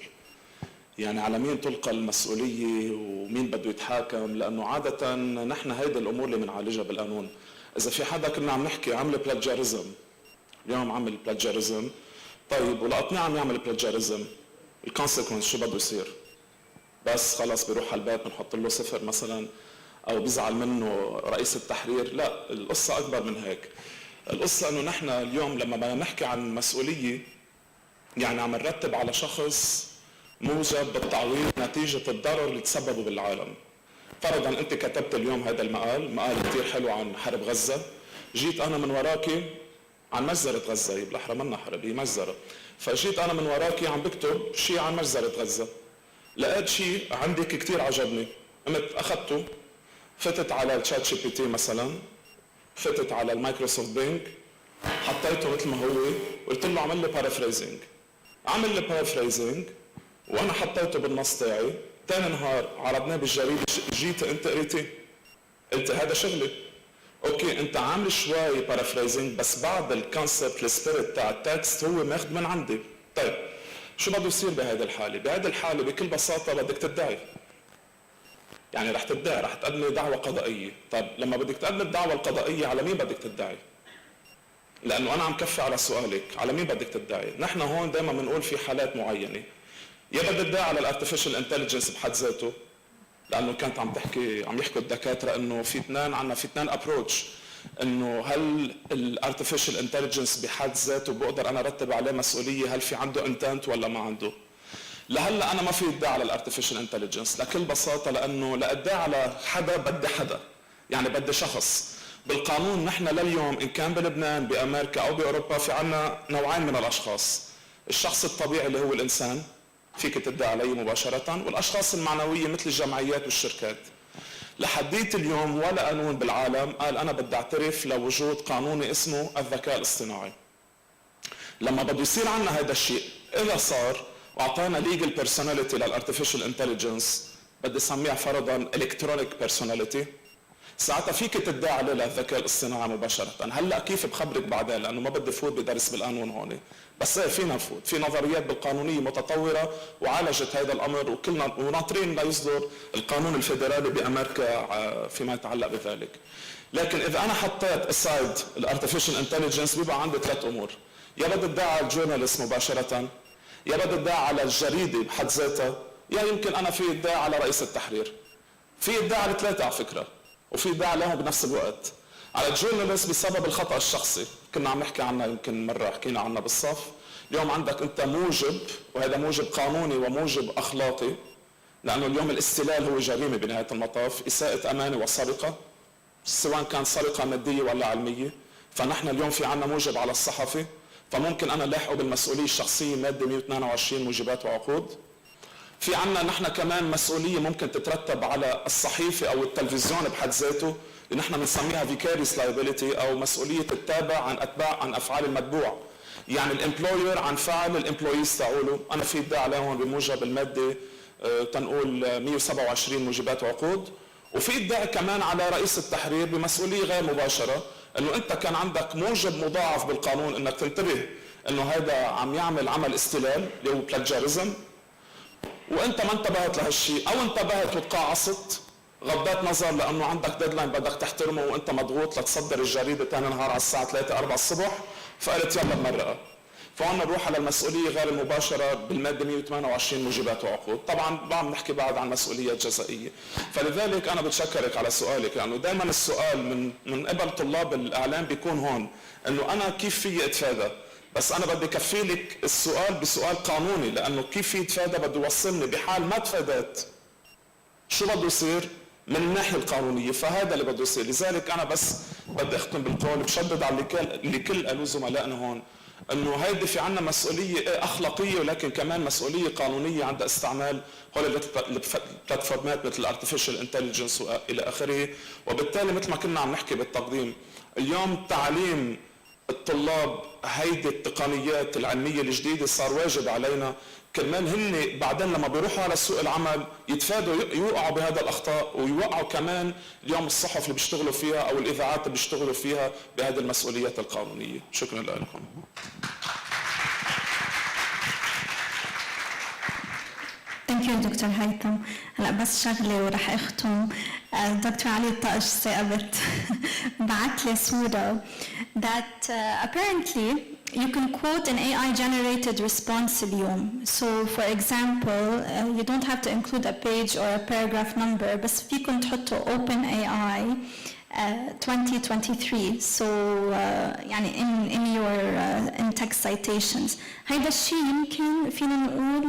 يعني على مين تلقى المسؤولية ومين بده يتحاكم؟ لأنه عادة نحن هيدي الأمور اللي بنعالجها بالقانون. إذا في حدا كنا عم نحكي عمل بلاجاريزم، اليوم عمل بلاجاريزم، طيب ولقطناه عم يعمل بلاجاريزم، الكونسيكونس شو بده يصير؟ بس خلص بيروح على البيت بنحط له 0 مثلا، أو بيزعل منه رئيس التحرير؟ لا، القصة أكبر من هيك. القصة إنه نحن اليوم لما بدنا نحكي عن مسؤولية يعني عم نرتب على شخص موجب بالتعويض نتيجة الضرر اللي تسببه بالعالم. فرضا انت كتبت اليوم هذا مقال كثير حلو عن حرب غزة، جيت انا من وراكي عن مجزرة غزة، بالاحرى منا حرب هي مجزرة، فجيت انا من وراكي عم بكتب شيء عن مجزرة غزة، لقيت شيء عندك كثير عجبني، قمت اخذته فتت على الشات جي بي تي مثلا، فتت على المايكروسوفت بينج، حطيته مثل ما هو، قلت له اعمل لي بارافريزنج، عمل لي بارافريزنج وانا حطيته بالنص تاعي. ثاني نهار عرضناه بالجريدة، جيت انت قريتي قلت هذا شغلي. اوكي انت عامل شوي بارافريزنج بس بعد الكونسبت السبيريت تاع التكست هو ماخذ من عندي. طيب شو بده يصير بهذه الحالة؟ بهذه الحالة بكل بساطة بدك تدعي. يعني رح تدعي، رح تقدمي دعوة قضائية. طيب لما بدك تقدمي الدعوة القضائية على مين بدك تدعي؟ لأنه أنا عم كفي على سؤالك، على مين بدك تدعي؟ نحن هون دائما بنقول في حالات معينة. يا بدي ادعي على الارتفيشال انتليجنس بحد ذاته، لانه كانت عم يحكوا الدكاتره انه في اثنين ابروتش، انه هل الارتفيشال انتليجنس بحد ذاته بقدر انا ارتب عليه مسؤوليه، هل في عنده انتنت ولا ما عنده؟ لهلا انا ما في ادعي على الارتفيشال انتليجنس لكل بساطه، لانه لادعي على حدا بدي حدا، يعني بدي شخص. بالقانون نحن لليوم ان كان بلبنان بامريكا او باوروبا في عنا نوعين من الاشخاص، الشخص الطبيعي اللي هو الانسان فيك تدعي عليه مباشرة، والأشخاص المعنوية مثل الجمعيات والشركات. لحديت اليوم ولا قانون بالعالم قال أنا بدي أعترف لوجود قانوني اسمه الذكاء الاصطناعي. لما بده يصير عنا هذا الشيء، إذا صار وأعطانا legal personality للartificial intelligence، بدي اسميها فرضا الكترونيك بيرسوناليتي، ساعتها فيك تدعي عليه للذكاء الاصطناعي مباشرة. هلا كيف بخبرك بعدين لانه ما بدي فوت بدرس بالقانون هون، بس ايه فينا نفوت، في نظريات بالقانونية متطورة وعالجت هذا الامر، وكلنا وناطرين ليصدر القانون الفيدرالي بامريكا فيما يتعلق بذلك. لكن اذا انا حطيت اسايد الارتفيشال انتليجنس بيبقى عندي ثلاث امور، يا بدي ادعي على الجورنالست مباشرة، يا بدي ادعي على الجريدة بحد ذاتها، يا يمكن انا في ادعي على رئيس التحرير. في ادعي على ثلاثة على فكرة، وفي ادعاء لهم بنفس الوقت. على الجورنالست بسبب الخطأ الشخصي، كنا عم نحكي عنها يمكن مرة حكينا عنها بالصف. اليوم عندك انت موجب، وهذا موجب قانوني وموجب اخلاقي، لانه اليوم الاستلال هو جريمة بنهاية المطاف، اساءة امانة وسرقة، سواء كان سرقة مادية ولا علمية. فنحن اليوم في عنا موجب على الصحفي، فممكن انا لاحقه بالمسؤولية الشخصية مادة 122 موجبات وعقود. في عنا نحن كمان مسؤولية ممكن تترتب على الصحيفة أو التلفزيون بحد ذاته، اللي نحن بنسميها vicarious liability أو مسؤولية التابع عن أفعال المتبوع. يعني الامبلوير عن فعل الامبلويز تاعوله، أنا في ادعاء عليهم بموجب المادة تنقول 127 موجبات وعقود. وفي ادعاء كمان على رئيس التحرير بمسؤولية غير مباشرة، إنه أنت كان عندك موجب مضاعف بالقانون إنك تنتبه إنه هذا عم يعمل عمل استلال اللي هو plagiarism، وانت ما انتبهت لهالشيء، او انتبهت وتقاعصت، غضيت نظر لانه عندك ديدلاين بدك تحترمه وانت مضغوط لتصدر الجريده ثاني نهار على الساعه 3 4 الصبح، فقلت يلا بمرقها. فهون بنروح على المسؤوليه غير المباشره بالماده 128 موجبات وعقود. طبعا عم نحكي بعد عن مسؤوليات جزائيه. فلذلك انا بتشكرك على سؤالك، لانه دائما السؤال من قبل طلاب الاعلام بيكون هون انه انا كيف في اتفادى، بس انا بدي كفي لك السؤال بسؤال قانوني، لانه كيف في يتفادى بده يوصلني بحال ما تفادت شو بده يصير من الناحيه القانونيه، فهذا اللي بده يصير. لذلك انا بس بدي اختم بالقول بشدد على اللي كل قالوا زملائنا هون، انه هيدي في عنا مسؤوليه اخلاقيه ولكن كمان مسؤوليه قانونيه عند استعمال هول البلاتفورمات مثل الارتفيشال انتليجنس والى اخره. وبالتالي مثل ما كنا عم نحكي بالتقديم، اليوم تعليم الطلاب هيدي التقنيات العلمية الجديدة صار واجب علينا، كمان هن بعدين لما بيروحوا على سوق العمل يتفادوا يوقعوا بهذا الأخطاء، ويوقعوا كمان اليوم الصحف اللي بيشتغلوا فيها أو الإذاعات اللي بيشتغلوا فيها بهذه المسؤوليات القانونية. شكرا لكم. Thank you دكتور هيثم. هلا بس شغله ورح اختم. دكتور علي الطائش ثابت بعت لي صوره that apparently you can quote an AI generated response اليوم. So for example you don't have to include a page or a paragraph number، بس فيكم تحطوا open AI 2023 so يعني in your in text citations. هيدا الشيء يمكن فينا نقول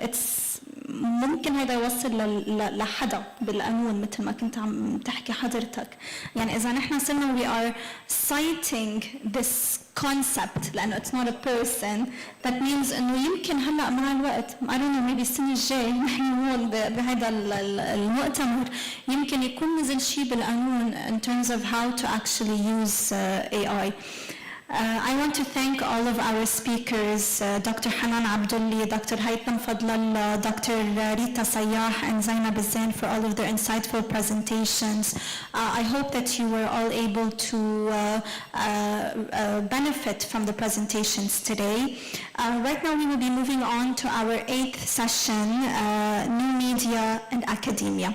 it's ممكن هذا يوصل لحدا بالقانون مثل ما كنت عم تحكي حضرتك. يعني إذا نحن صرنا we are citing this concept لأنه it's not a person، that means إنه يمكن هلا مع الوقت I don't know maybe السنة الجاي نحن هون بهذا المؤتمر يمكن يكون نزل شيء بالقانون in terms of how to actually use AI. I want to thank all of our speakers, Dr. Hanan Abdulli, Dr. Haytham Fadlallah, Dr. Rita Sayyah and Zainab Zain for all of their insightful presentations. I hope that you were all able to benefit from the presentations today. Right now we will be moving on to our 8th session, New Media and Academia.